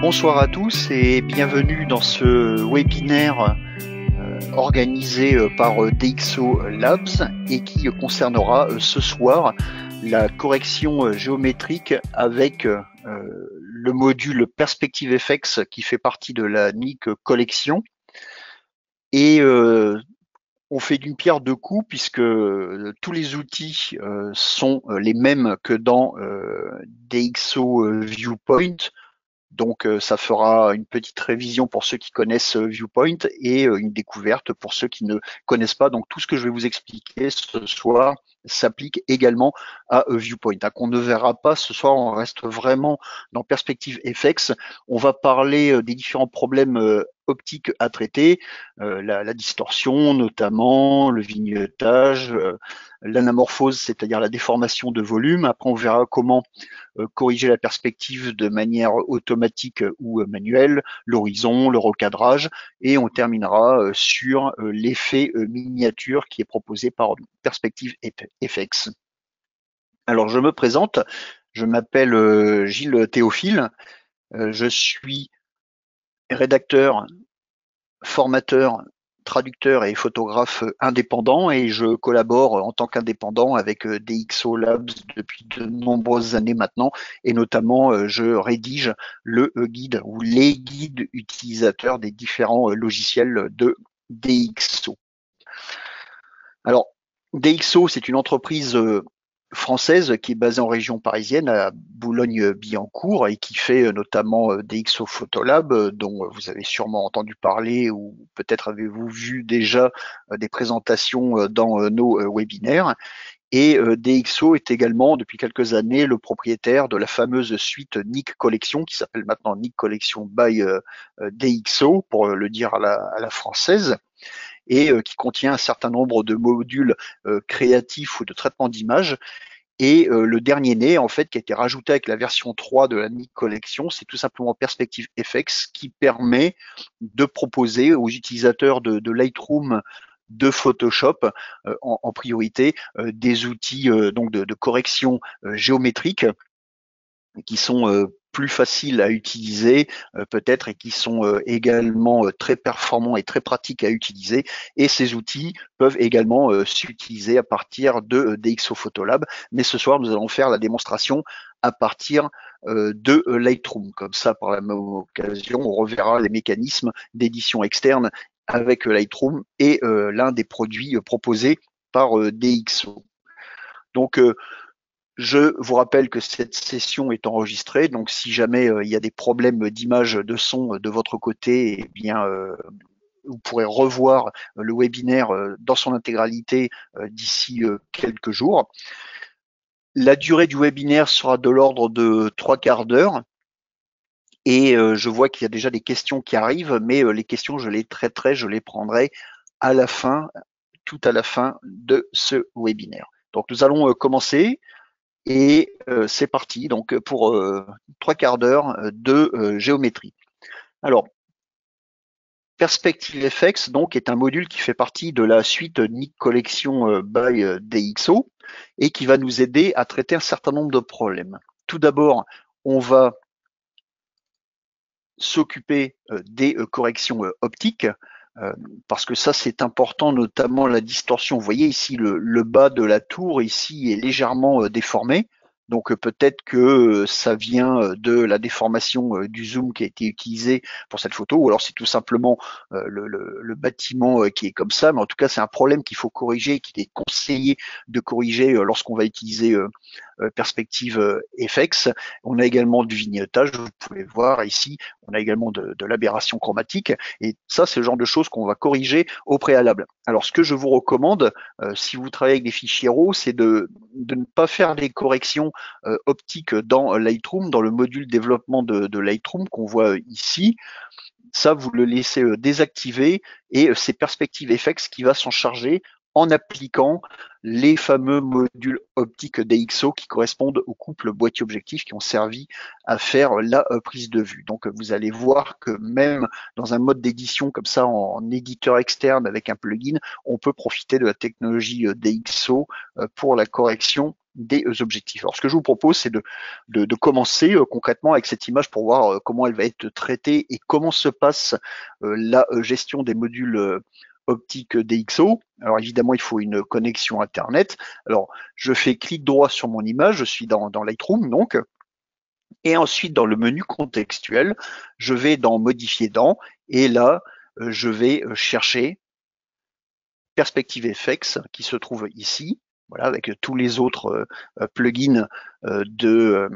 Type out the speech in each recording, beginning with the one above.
Bonsoir à tous et bienvenue dans ce webinaire organisé par DxO Labs et qui concernera ce soir la correction géométrique avec le module Perspective FX qui fait partie de la NIC Collection. Et on fait d'une pierre deux coups puisque tous les outils sont les mêmes que dans DxO Viewpoint. Donc, ça fera une petite révision pour ceux qui connaissent Viewpoint et une découverte pour ceux qui ne connaissent pas. Donc, tout ce que je vais vous expliquer ce soir s'applique également à Viewpoint. Donc, on ne verra pas ce soir, on reste vraiment dans Perspective FX. On va parler des différents problèmes optiques à traiter, la distorsion notamment, le vignettage, l'anamorphose, c'est-à-dire la déformation de volume. Après, on verra comment corriger la perspective de manière automatique ou manuelle, l'horizon, le recadrage, et on terminera sur l'effet miniature qui est proposé par Perspective FX. Alors, je me présente, je m'appelle Gilles Théophile, je suis rédacteur, formateur, traducteur et photographe indépendant et je collabore en tant qu'indépendant avec DxO Labs depuis de nombreuses années maintenant et notamment je rédige le guide ou les guides utilisateurs des différents logiciels de DxO. Alors, DxO, c'est une entreprise française qui est basée en région parisienne à Boulogne-Billancourt et qui fait notamment DxO Photolab dont vous avez sûrement entendu parler ou peut-être avez-vous vu déjà des présentations dans nos webinaires. Et DxO est également depuis quelques années le propriétaire de la fameuse suite NIC Collection qui s'appelle maintenant NIC Collection by DxO pour le dire à la française et qui contient un certain nombre de modules créatifs ou de traitement d'images. Et le dernier né, en fait, qui a été rajouté avec la version 3 de la NIC Collection, c'est tout simplement Perspective FX qui permet de proposer aux utilisateurs de Lightroom, de Photoshop en priorité des outils donc de correction géométrique qui sont plus faciles à utiliser peut-être et qui sont également très performants et très pratiques à utiliser. Et ces outils peuvent également s'utiliser à partir de DxO Photolab. Mais ce soir, nous allons faire la démonstration à partir de Lightroom. Comme ça, par la même occasion, on reverra les mécanismes d'édition externe avec Lightroom et l'un des produits proposés par DxO. Donc, je vous rappelle que cette session est enregistrée, donc si jamais il y a des problèmes d'image, de son de votre côté, eh bien vous pourrez revoir le webinaire dans son intégralité d'ici quelques jours. La durée du webinaire sera de l'ordre de 3/4 d'heure. Et je vois qu'il y a déjà des questions qui arrivent, mais les questions, je les traiterai, je les prendrai à la fin, tout à la fin de ce webinaire. Donc nous allons commencer. Et c'est parti donc pour 3/4 d'heure de géométrie. Alors, Perspective FX donc est un module qui fait partie de la suite NIC Collection by DxO et qui va nous aider à traiter un certain nombre de problèmes. Tout d'abord, on va s'occuper des corrections optiques parce que ça c'est important, notamment la distorsion. Vous voyez ici le bas de la tour ici est légèrement déformé. Donc peut-être que ça vient de la déformation du zoom qui a été utilisé pour cette photo, ou alors c'est tout simplement le bâtiment qui est comme ça, mais en tout cas c'est un problème qu'il faut corriger, qu'il est conseillé de corriger lorsqu'on va utiliser Perspective FX. On a également du vignettage, vous pouvez voir ici, on a également de l'aberration chromatique, et ça c'est le genre de choses qu'on va corriger au préalable. Alors ce que je vous recommande, si vous travaillez avec des fichiers RAW, c'est de ne pas faire les corrections optiques dans Lightroom, dans le module développement de Lightroom qu'on voit ici. Ça, vous le laissez désactiver et c'est Perspective FX qui va s'en charger en appliquant les fameux modules optiques DxO qui correspondent au couple boîtier-objectif qui ont servi à faire la prise de vue. Donc vous allez voir que même dans un mode d'édition comme ça en éditeur externe avec un plugin, on peut profiter de la technologie DxO pour la correction des objectifs. Alors ce que je vous propose, c'est de commencer concrètement avec cette image pour voir comment elle va être traitée et comment se passe la gestion des modules optiques DxO. Alors évidemment, il faut une connexion Internet. Alors je fais clic droit sur mon image, je suis dans Lightroom donc. Et ensuite, dans le menu contextuel, je vais dans Modifier dans, et là, je vais chercher Perspective FX qui se trouve ici, voilà, avec tous les autres plugins de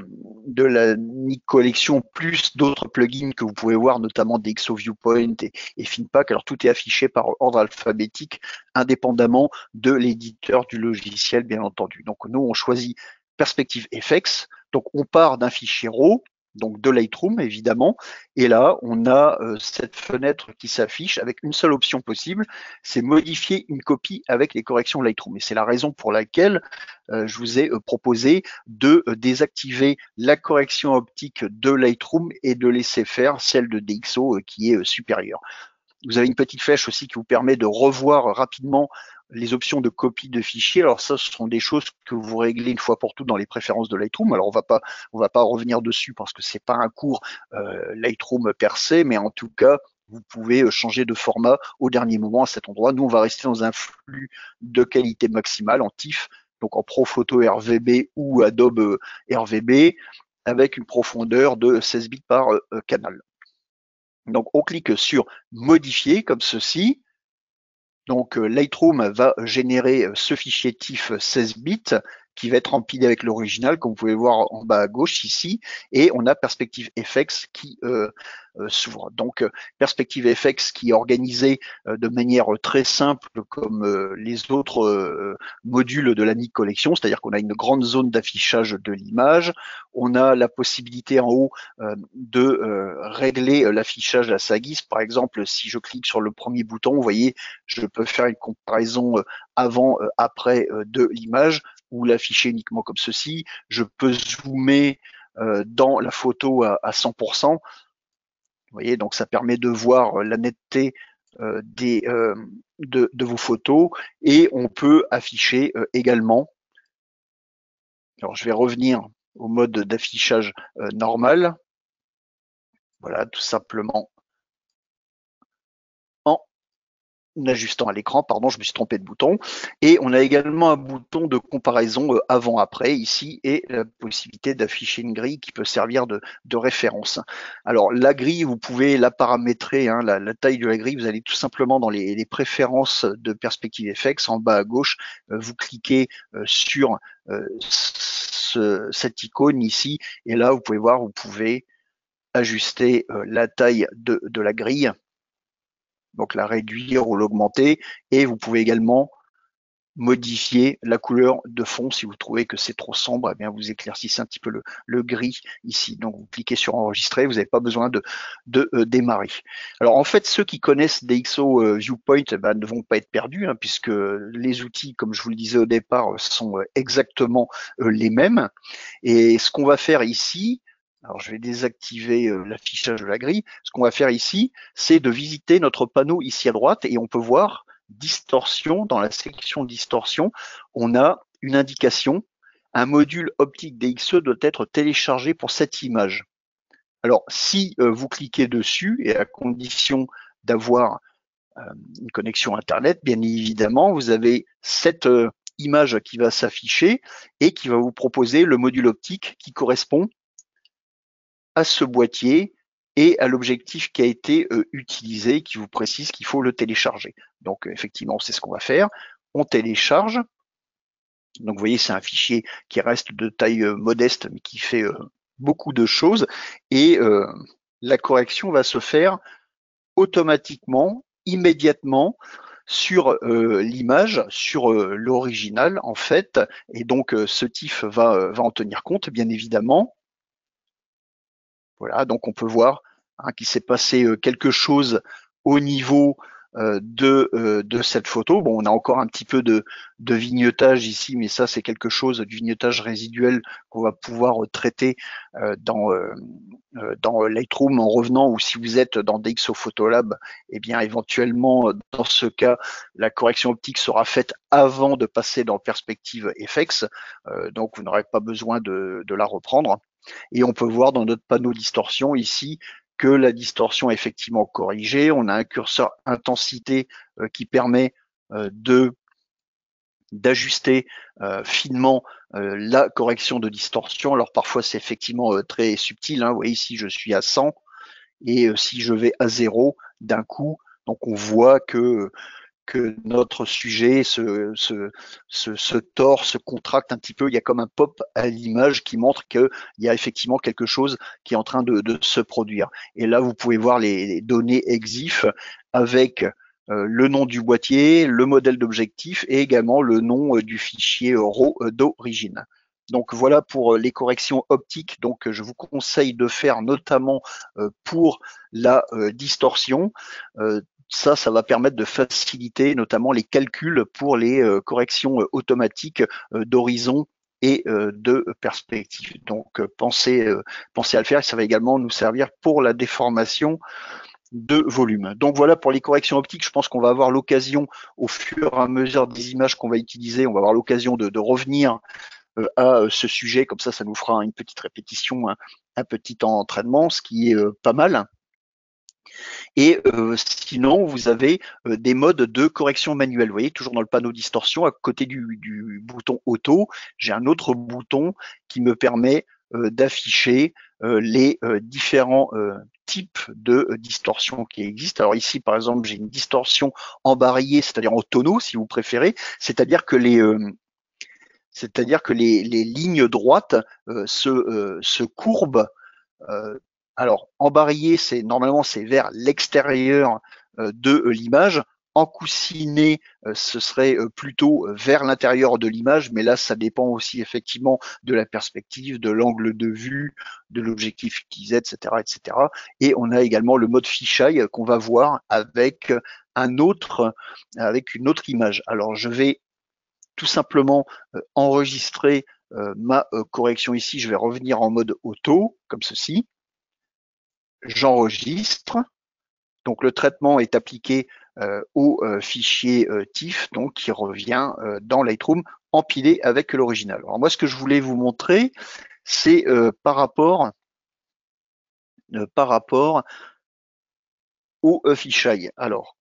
la Nik Collection, plus d'autres plugins que vous pouvez voir, notamment DxO Viewpoint et FinPack. Alors tout est affiché par ordre alphabétique, indépendamment de l'éditeur du logiciel, bien entendu. Donc nous, on choisit Perspective FX. Donc on part d'un fichier RAW, donc de Lightroom évidemment, et là on a cette fenêtre qui s'affiche avec une seule option possible, c'est modifier une copie avec les corrections Lightroom. Et c'est la raison pour laquelle je vous ai proposé de désactiver la correction optique de Lightroom et de laisser faire celle de DxO qui est supérieure. Vous avez une petite flèche aussi qui vous permet de revoir rapidement les options de copie de fichiers. Alors ça, ce sont des choses que vous réglez une fois pour toutes dans les préférences de Lightroom. Alors on va pas revenir dessus parce que c'est pas un cours Lightroom per se, mais en tout cas, vous pouvez changer de format au dernier moment à cet endroit. Nous, on va rester dans un flux de qualité maximale en TIFF, donc en Pro Photo RVB ou Adobe RVB, avec une profondeur de 16 bits par canal. Donc on clique sur modifier comme ceci. Donc Lightroom va générer ce fichier TIFF 16 bits qui va être empilé avec l'original, comme vous pouvez voir en bas à gauche ici, et on a Perspective FX qui s'ouvre. Donc Perspective FX qui est organisé de manière très simple comme les autres modules de la Nik Collection, c'est-à-dire qu'on a une grande zone d'affichage de l'image, on a la possibilité en haut de régler l'affichage à sa guise. Par exemple, si je clique sur le premier bouton, vous voyez, je peux faire une comparaison avant, après de l'image, ou l'afficher uniquement comme ceci. Je peux zoomer dans la photo à 100%. Vous voyez, donc ça permet de voir la netteté de vos photos, et on peut afficher également. Alors je vais revenir au mode d'affichage normal. Voilà, tout simplement en ajustant à l'écran, pardon, je me suis trompé de bouton. Et on a également un bouton de comparaison avant-après ici, et la possibilité d'afficher une grille qui peut servir de référence. Alors la grille, vous pouvez la paramétrer, hein, la taille de la grille, vous allez tout simplement dans les préférences de Perspective FX, en bas à gauche, vous cliquez sur cette icône ici, et là vous pouvez voir, vous pouvez ajuster la taille de la grille, donc la réduire ou l'augmenter, et vous pouvez également modifier la couleur de fond si vous trouvez que c'est trop sombre, eh bien vous éclaircissez un petit peu le gris ici. Donc vous cliquez sur enregistrer, vous n'avez pas besoin de démarrer. Alors en fait, ceux qui connaissent DxO Viewpoint ne vont pas être perdus, hein, puisque les outils, comme je vous le disais au départ, sont exactement les mêmes. Et ce qu'on va faire ici, alors je vais désactiver l'affichage de la grille. Ce qu'on va faire ici, c'est de visiter notre panneau ici à droite, et on peut voir distorsion. Dans la section distorsion, on a une indication. Un module optique DxO doit être téléchargé pour cette image. Alors si vous cliquez dessus, et à condition d'avoir une connexion Internet, bien évidemment, vous avez cette image qui va s'afficher et qui va vous proposer le module optique qui correspond à ce boîtier et à l'objectif qui a été utilisé, qui vous précise qu'il faut le télécharger. Donc effectivement, c'est ce qu'on va faire. On télécharge. Donc vous voyez, c'est un fichier qui reste de taille modeste, mais qui fait beaucoup de choses. Et la correction va se faire automatiquement, immédiatement, sur l'image, sur l'original en fait. Et donc ce TIFF va en tenir compte, bien évidemment. Voilà, donc on peut voir qu'il s'est passé quelque chose au niveau de cette photo. Bon, on a encore un petit peu de vignettage ici, mais ça c'est quelque chose du vignettage résiduel qu'on va pouvoir traiter dans Lightroom en revenant, ou si vous êtes dans DxO Photolab, eh bien éventuellement dans ce cas la correction optique sera faite avant de passer dans Perspective FX, donc vous n'aurez pas besoin de la reprendre. Et on peut voir dans notre panneau distorsion ici que la distorsion est effectivement corrigée. On a un curseur intensité qui permet d'ajuster finement la correction de distorsion. Alors parfois c'est effectivement très subtil, hein. Vous voyez ici je suis à 100 et si je vais à 0 d'un coup, donc on voit que notre sujet se tord, se contracte un petit peu. Il y a comme un pop à l'image qui montre qu'il y a effectivement quelque chose qui est en train de se produire. Et là, vous pouvez voir les données EXIF avec le nom du boîtier, le modèle d'objectif et également le nom du fichier RAW d'origine. Donc voilà pour les corrections optiques. Donc je vous conseille de faire notamment pour la distorsion. Ça va permettre de faciliter notamment les calculs pour les corrections automatiques d'horizon et de perspective. Donc pensez à le faire. Ça va également nous servir pour la déformation de volume. Donc voilà pour les corrections optiques. Je pense qu'on va avoir l'occasion, au fur et à mesure des images qu'on va utiliser, on va avoir l'occasion de revenir à ce sujet. Comme ça nous fera une petite répétition, un petit entraînement, ce qui est pas mal. Et sinon, vous avez des modes de correction manuelle. Vous voyez, toujours dans le panneau distorsion, à côté du bouton auto, j'ai un autre bouton qui me permet d'afficher les différents types de distorsion qui existent. Alors ici, par exemple, j'ai une distorsion embarriée, c'est-à-dire en tonneau, si vous préférez, c'est-à-dire que les lignes droites se courbent. Alors, embarrier, normalement c'est vers l'extérieur de l'image. Encoussiner, ce serait plutôt vers l'intérieur de l'image, mais là, ça dépend aussi effectivement de la perspective, de l'angle de vue, de l'objectif utilisé, etc., etc. Et on a également le mode fisheye qu'on va voir avec une autre image. Alors, je vais tout simplement enregistrer ma correction ici. Je vais revenir en mode auto, comme ceci. J'enregistre. Donc le traitement est appliqué au fichier TIFF, donc qui revient dans Lightroom empilé avec l'original. Alors moi, ce que je voulais vous montrer, c'est par rapport au fisheye. Alors,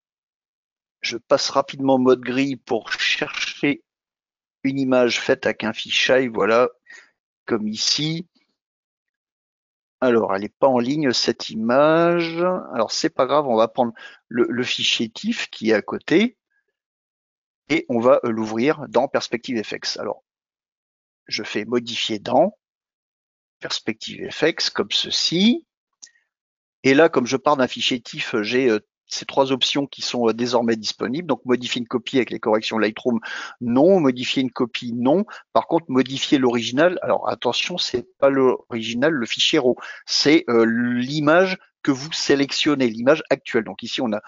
je passe rapidement en mode gris pour chercher une image faite avec un fisheye, voilà, comme ici. Alors, elle n'est pas en ligne, cette image. Alors, c'est pas grave, on va prendre le fichier TIFF qui est à côté et on va l'ouvrir dans Perspective FX. Alors, je fais modifier dans Perspective FX comme ceci. Et là, comme je pars d'un fichier TIFF, j'ai ces trois options qui sont désormais disponibles. Donc, modifier une copie avec les corrections Lightroom, non. Modifier une copie, non. Par contre, modifier l'original. Alors, attention, c'est pas l'original, le fichier RAW. C'est l'image que vous sélectionnez, l'image actuelle. Donc ici, on a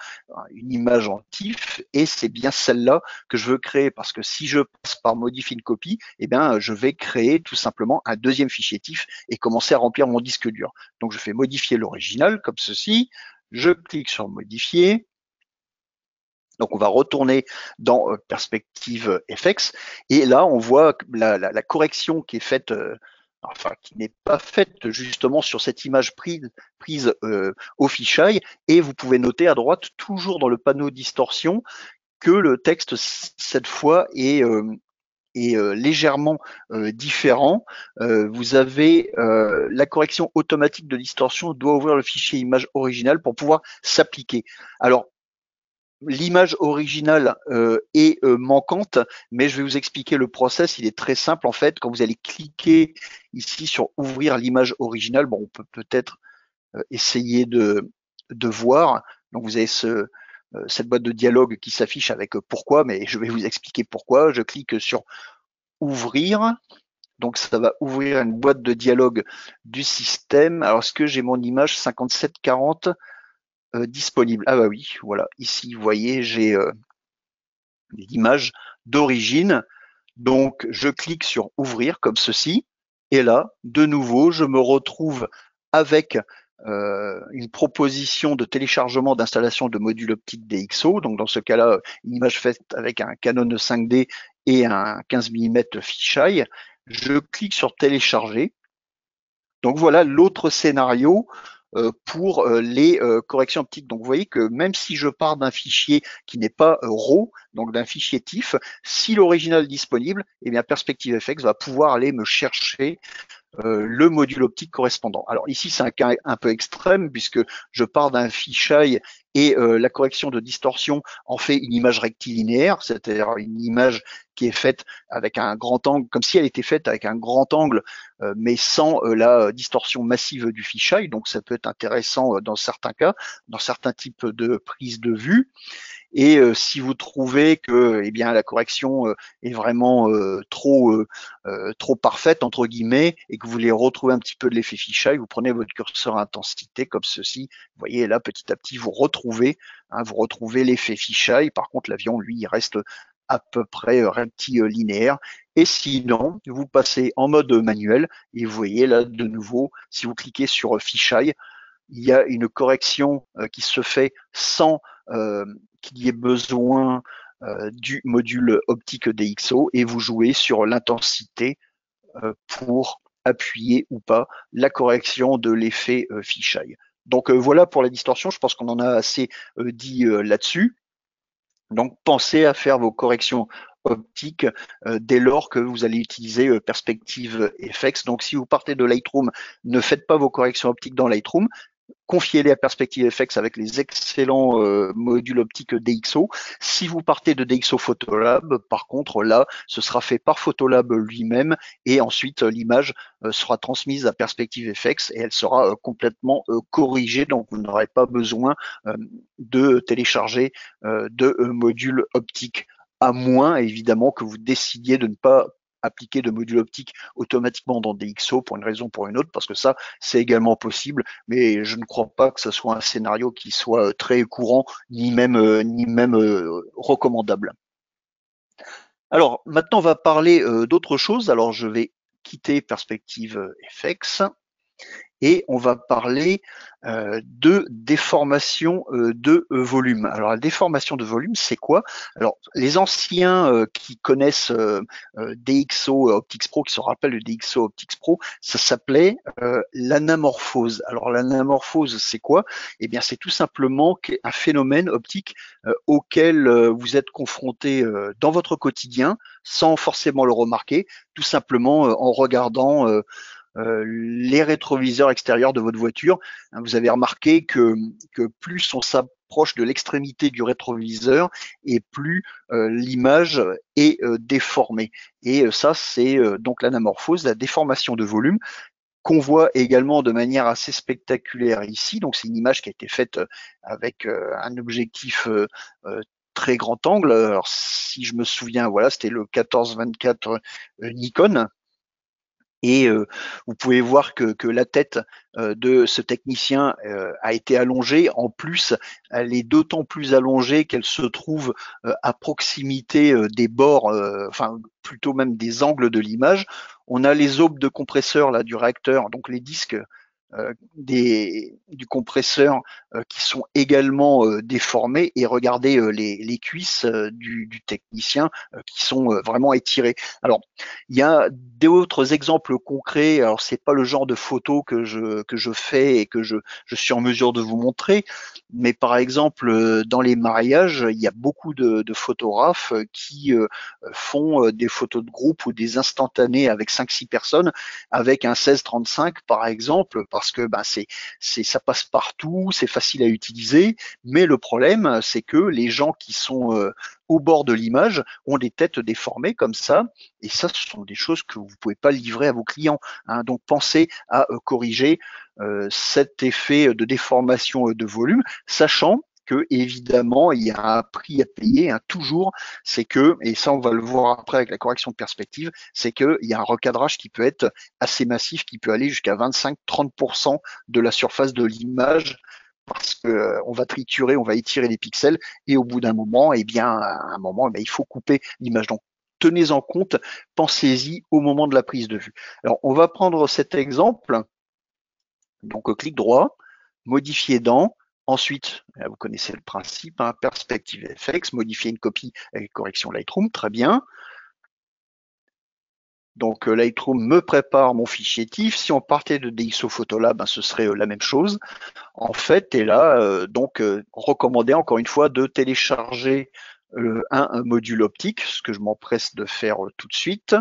une image en TIFF et c'est bien celle-là que je veux créer parce que si je passe par modifier une copie, eh bien, je vais créer tout simplement un deuxième fichier TIFF et commencer à remplir mon disque dur. Donc, je fais modifier l'original comme ceci. Je clique sur modifier. Donc on va retourner dans Perspective FX et là on voit la correction qui est faite, qui n'est pas faite justement sur cette image prise au fisheye, et vous pouvez noter à droite, toujours dans le panneau distorsion, que le texte cette fois est légèrement différent. Vous avez la correction automatique de distorsion doit ouvrir le fichier image originale pour pouvoir s'appliquer. Alors, l'image originale est manquante, mais je vais vous expliquer le process. Il est très simple en fait. Quand vous allez cliquer ici sur ouvrir l'image originale, bon, on peut peut-être essayer de voir. Donc vous avez cette boîte de dialogue qui s'affiche avec pourquoi, mais je vais vous expliquer pourquoi. Je clique sur ouvrir. Donc ça va ouvrir une boîte de dialogue du système. Alors est-ce que j'ai mon image 5740 disponible. Ah bah oui, voilà, ici vous voyez j'ai l'image d'origine. Donc je clique sur ouvrir comme ceci et là de nouveau je me retrouve avec une proposition de téléchargement d'installation de module optique DxO. Donc dans ce cas-là, une image faite avec un Canon 5D et un 15 mm fisheye. Je clique sur télécharger. Donc voilà l'autre scénario pour les corrections optiques. Donc vous voyez que même si je pars d'un fichier qui n'est pas RAW, donc d'un fichier TIFF, si l'original est disponible, eh bien Perspective FX va pouvoir aller me chercher le module optique correspondant. Alors ici, c'est un cas un peu extrême puisque je pars d'un fisheye et la correction de distorsion en fait une image rectilinéaire, c'est-à-dire une image qui est faite avec un grand angle, comme si elle était faite avec un grand angle, mais sans la distorsion massive du fisheye. Donc ça peut être intéressant dans certains cas, dans certains types de prises de vue. Et si vous trouvez que eh bien, la correction est vraiment trop parfaite, entre guillemets, et que vous voulez retrouver un petit peu de l'effet fisheye, vous prenez votre curseur intensité comme ceci. Vous voyez là, petit à petit, vous retrouvez l'effet fisheye. Par contre, l'avion, lui, il reste à peu près rectilinéaire. Et sinon, vous passez en mode manuel et vous voyez là de nouveau, si vous cliquez sur fisheye, il y a une correction qui se fait sans qu'il y ait besoin du module optique DxO et vous jouez sur l'intensité pour appuyer ou pas la correction de l'effet fisheye. Donc voilà pour la distorsion, je pense qu'on en a assez dit là-dessus. Donc pensez à faire vos corrections optiques dès lors que vous allez utiliser Perspective FX. Donc si vous partez de Lightroom, ne faites pas vos corrections optiques dans Lightroom, confiez-les à Perspective FX avec les excellents modules optiques DxO. Si vous partez de DxO Photolab, par contre, là, ce sera fait par Photolab lui-même et ensuite l'image sera transmise à Perspective FX et elle sera complètement corrigée. Donc, vous n'aurez pas besoin de télécharger de modules optiques, à moins évidemment que vous décidiez de ne pas appliquer de module optique automatiquement dans DxO pour une raison ou pour une autre, parce que ça, c'est également possible, mais je ne crois pas que ce soit un scénario qui soit très courant, ni même recommandable. Alors, maintenant, on va parler d'autre chose. Alors, je vais quitter Perspective FX et on va parler de déformation de volume. Alors la déformation de volume, c'est quoi? Alors les anciens qui connaissent DxO Optics Pro, qui se rappellent de DxO Optics Pro, ça s'appelait l'anamorphose. Alors l'anamorphose, c'est quoi? Eh bien c'est tout simplement un phénomène optique auquel vous êtes confronté dans votre quotidien, sans forcément le remarquer, tout simplement en regardant les rétroviseurs extérieurs de votre voiture. Vous avez remarqué que plus on s'approche de l'extrémité du rétroviseur et plus l'image est déformée. Et ça, c'est donc l'anamorphose, la déformation de volume, qu'on voit également de manière assez spectaculaire ici. Donc c'est une image qui a été faite avec un objectif très grand angle. Alors si je me souviens, voilà, c'était le 14-24 Nikon. Et vous pouvez voir que la tête de ce technicien a été allongée. En plus, elle est d'autant plus allongée qu'elle se trouve à proximité des bords, enfin plutôt même des angles de l'image. On a les aubes de compresseur là du réacteur, donc les disques du compresseur qui sont également déformés, et regardez les cuisses du technicien qui sont vraiment étirées. Alors, il y a d'autres exemples concrets. Alors, c'est pas le genre de photo que je fais et que je suis en mesure de vous montrer, mais par exemple, dans les mariages, il y a beaucoup de photographes qui font des photos de groupe ou des instantanés avec 5-6 personnes avec un 16-35 par exemple, parce que ça passe partout, c'est facile à utiliser, mais le problème, c'est que les gens qui sont au bord de l'image ont des têtes déformées comme ça, et ça, ce sont des choses que vous ne pouvez pas livrer à vos clients. Hein. Donc, pensez à corriger cet effet de déformation de volume, sachant que évidemment il y a un prix à payer, hein, toujours, c'est que, et ça on va le voir après avec la correction de perspective, c'est qu'il y a un recadrage qui peut être assez massif, qui peut aller jusqu'à 25-30% de la surface de l'image parce que on va triturer, on va étirer les pixels, et au bout d'un moment, eh bien, il faut couper l'image. Donc, tenez en compte, pensez-y au moment de la prise de vue. Alors, on va prendre cet exemple. Donc, clic droit, modifier dans. Ensuite, vous connaissez le principe, hein, Perspective FX, modifier une copie avec correction Lightroom, très bien. Donc Lightroom me prépare mon fichier TIFF. Si on partait de DxO Photolab, ben, ce serait la même chose. En fait, et là, recommandé encore une fois de télécharger un module optique, ce que je m'empresse de faire tout de suite.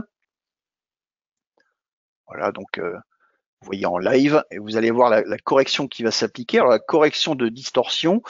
Voilà, donc vous voyez en live, et vous allez voir la correction qui va s'appliquer. Alors la correction de distorsion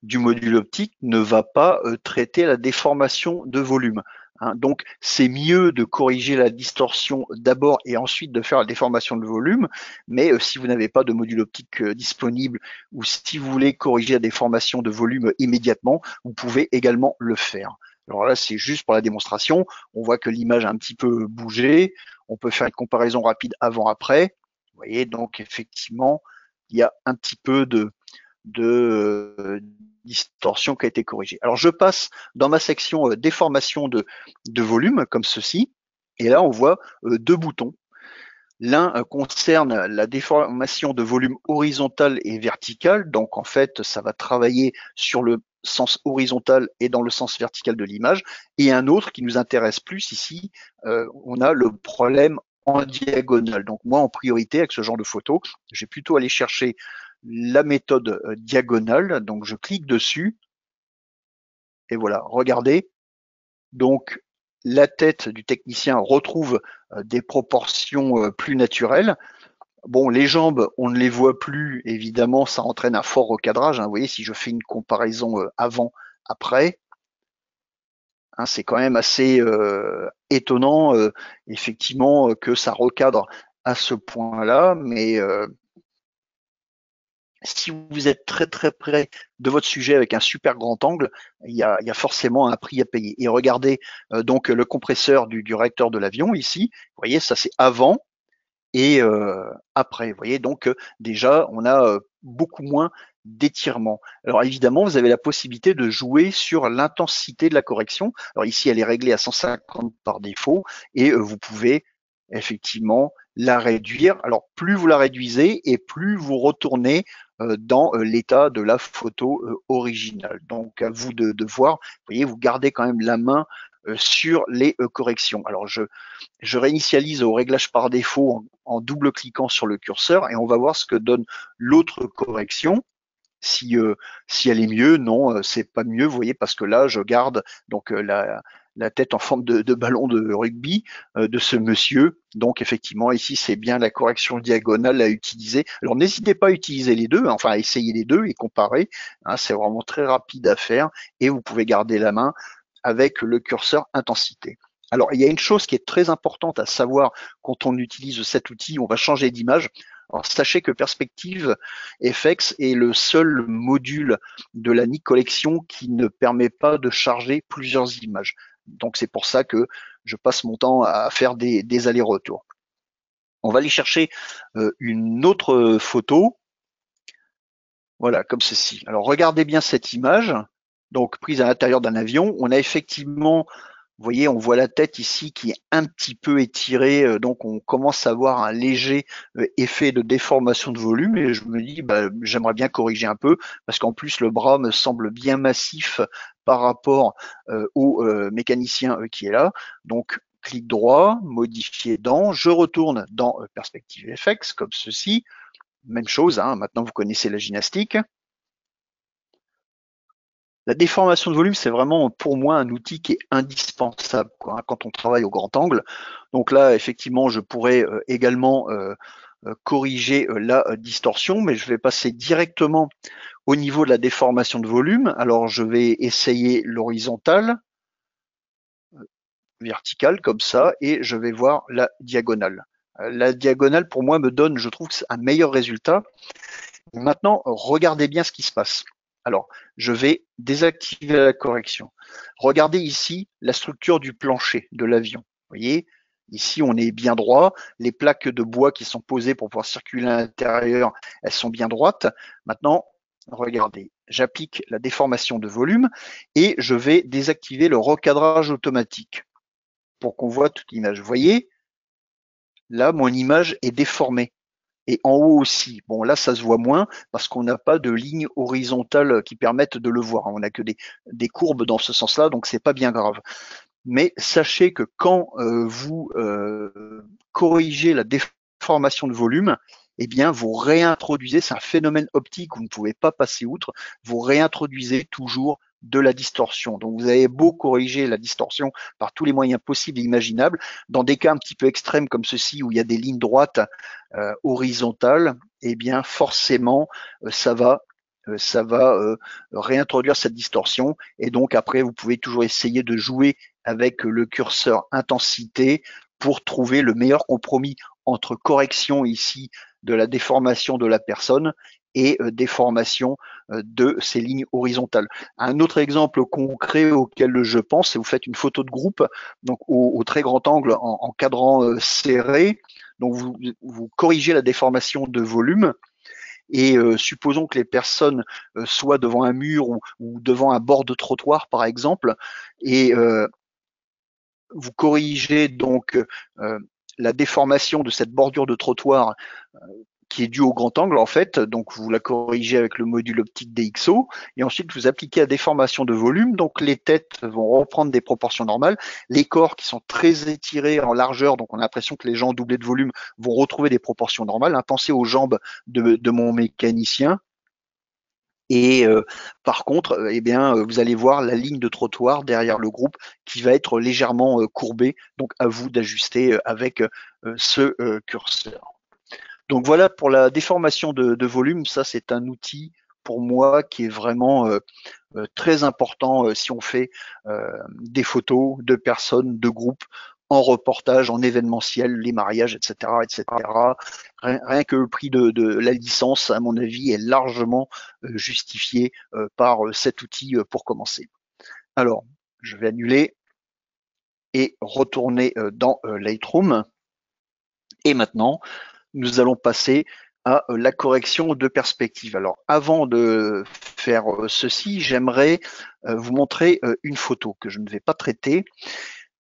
du module optique ne va pas traiter la déformation de volume. Hein. Donc c'est mieux de corriger la distorsion d'abord et ensuite de faire la déformation de volume, mais si vous n'avez pas de module optique disponible ou si vous voulez corriger la déformation de volume immédiatement, vous pouvez également le faire. Alors là, c'est juste pour la démonstration. On voit que l'image a un petit peu bougé. On peut faire une comparaison rapide avant-après. Vous voyez, donc effectivement, il y a un petit peu de distorsion qui a été corrigée. Alors je passe dans ma section déformation de volume, comme ceci, et là on voit deux boutons. L'un concerne la déformation de volume horizontale et verticale, donc en fait ça va travailler sur le sens horizontal et dans le sens vertical de l'image, et un autre qui nous intéresse plus ici, on a le problème en diagonale. Donc moi en priorité avec ce genre de photo, je vais plutôt aller chercher la méthode diagonale, donc je clique dessus, et voilà, regardez, donc la tête du technicien retrouve des proportions plus naturelles. Bon, les jambes, on ne les voit plus, évidemment, ça entraîne un fort recadrage. Hein. Vous voyez, si je fais une comparaison avant-après, hein, c'est quand même assez étonnant, effectivement, que ça recadre à ce point-là. Mais si vous êtes très très près de votre sujet avec un super grand angle, il y a forcément un prix à payer. Et regardez donc le compresseur du réacteur de l'avion ici. Vous voyez, ça c'est avant et après. Vous voyez, donc déjà, on a beaucoup moins d'étirement. Alors évidemment, vous avez la possibilité de jouer sur l'intensité de la correction. Alors ici, elle est réglée à 150 par défaut et vous pouvez effectivement la réduire. Alors plus vous la réduisez et plus vous retournez dans l'état de la photo originale. Donc à vous de voir. Vous voyez, vous gardez quand même la main sur les corrections. Alors je réinitialise au réglage par défaut en double-cliquant sur le curseur et on va voir ce que donne l'autre correction. Si elle est mieux, non, c'est pas mieux, vous voyez, parce que là, je garde donc la tête en forme de ballon de rugby de ce monsieur. Donc effectivement, ici, c'est bien la correction diagonale à utiliser. Alors n'hésitez pas à utiliser les deux, enfin à essayer les deux et comparer. Hein, c'est vraiment très rapide à faire et vous pouvez garder la main avec le curseur intensité. Alors, il y a une chose qui est très importante à savoir quand on utilise cet outil, on va changer d'image. Alors, sachez que Perspective FX est le seul module de la Nik Collection qui ne permet pas de charger plusieurs images. Donc, c'est pour ça que je passe mon temps à faire des allers-retours. On va aller chercher une autre photo. Voilà, comme ceci. Alors, regardez bien cette image. Donc, prise à l'intérieur d'un avion. On a effectivement, vous voyez, on voit la tête ici qui est un petit peu étirée, donc on commence à avoir un léger effet de déformation de volume et je me dis, bah, j'aimerais bien corriger un peu parce qu'en plus le bras me semble bien massif par rapport au mécanicien qui est là. Donc clic droit, modifier dans, je retourne dans Perspective FX comme ceci. Même chose, hein, maintenant vous connaissez la gymnastique. La déformation de volume, c'est vraiment pour moi un outil qui est indispensable quoi, hein, quand on travaille au grand angle. Donc là, effectivement, je pourrais également corriger la distorsion, mais je vais passer directement au niveau de la déformation de volume. Alors, je vais essayer l'horizontale, verticale, comme ça, et je vais voir la diagonale. La diagonale, pour moi, me donne, je trouve, un meilleur résultat. Maintenant, regardez bien ce qui se passe. Alors, je vais désactiver la correction. Regardez ici la structure du plancher de l'avion. Vous voyez, ici on est bien droit. Les plaques de bois qui sont posées pour pouvoir circuler à l'intérieur, elles sont bien droites. Maintenant, regardez, j'applique la déformation de volume et je vais désactiver le recadrage automatique pour qu'on voit toute l'image. Vous voyez, là, mon image est déformée. Et en haut aussi. Bon, là, ça se voit moins parce qu'on n'a pas de ligne horizontale qui permettent de le voir. On n'a que des courbes dans ce sens-là, donc c'est pas bien grave. Mais sachez que quand vous corrigez la déformation de volume, eh bien, vous réintroduisez, c'est un phénomène optique, vous ne pouvez pas passer outre, vous réintroduisez toujours de la distorsion. Donc, vous avez beau corriger la distorsion par tous les moyens possibles et imaginables, dans des cas un petit peu extrêmes comme ceci, où il y a des lignes droites horizontales, eh bien, forcément, ça va réintroduire cette distorsion. Et donc, après, vous pouvez toujours essayer de jouer avec le curseur intensité pour trouver le meilleur compromis entre correction ici de la déformation de la personne et déformation de ces lignes horizontales. Un autre exemple concret auquel je pense, c'est vous faites une photo de groupe donc au très grand angle en cadran serré. Donc vous corrigez la déformation de volume et supposons que les personnes soient devant un mur ou devant un bord de trottoir par exemple et vous corrigez donc la déformation de cette bordure de trottoir qui est due au grand angle en fait, donc vous la corrigez avec le module optique DxO, et ensuite vous appliquez la déformation de volume, donc les têtes vont reprendre des proportions normales, les corps qui sont très étirés en largeur, donc on a l'impression que les gens doublés de volume vont retrouver des proportions normales. Pensez aux jambes de mon mécanicien. Et par contre, eh bien, vous allez voir la ligne de trottoir derrière le groupe qui va être légèrement courbée. Donc, à vous d'ajuster avec ce curseur. Donc voilà pour la déformation de volume. Ça, c'est un outil pour moi qui est vraiment très important si on fait des photos de personnes, de groupes en reportage, en événementiel, les mariages, etc., etc. Rien que le prix de la licence, à mon avis, est largement justifié par cet outil pour commencer. Alors, je vais annuler et retourner dans Lightroom. Et maintenant, nous allons passer à la correction de perspective. Alors, avant de faire ceci, j'aimerais vous montrer une photo que je ne vais pas traiter.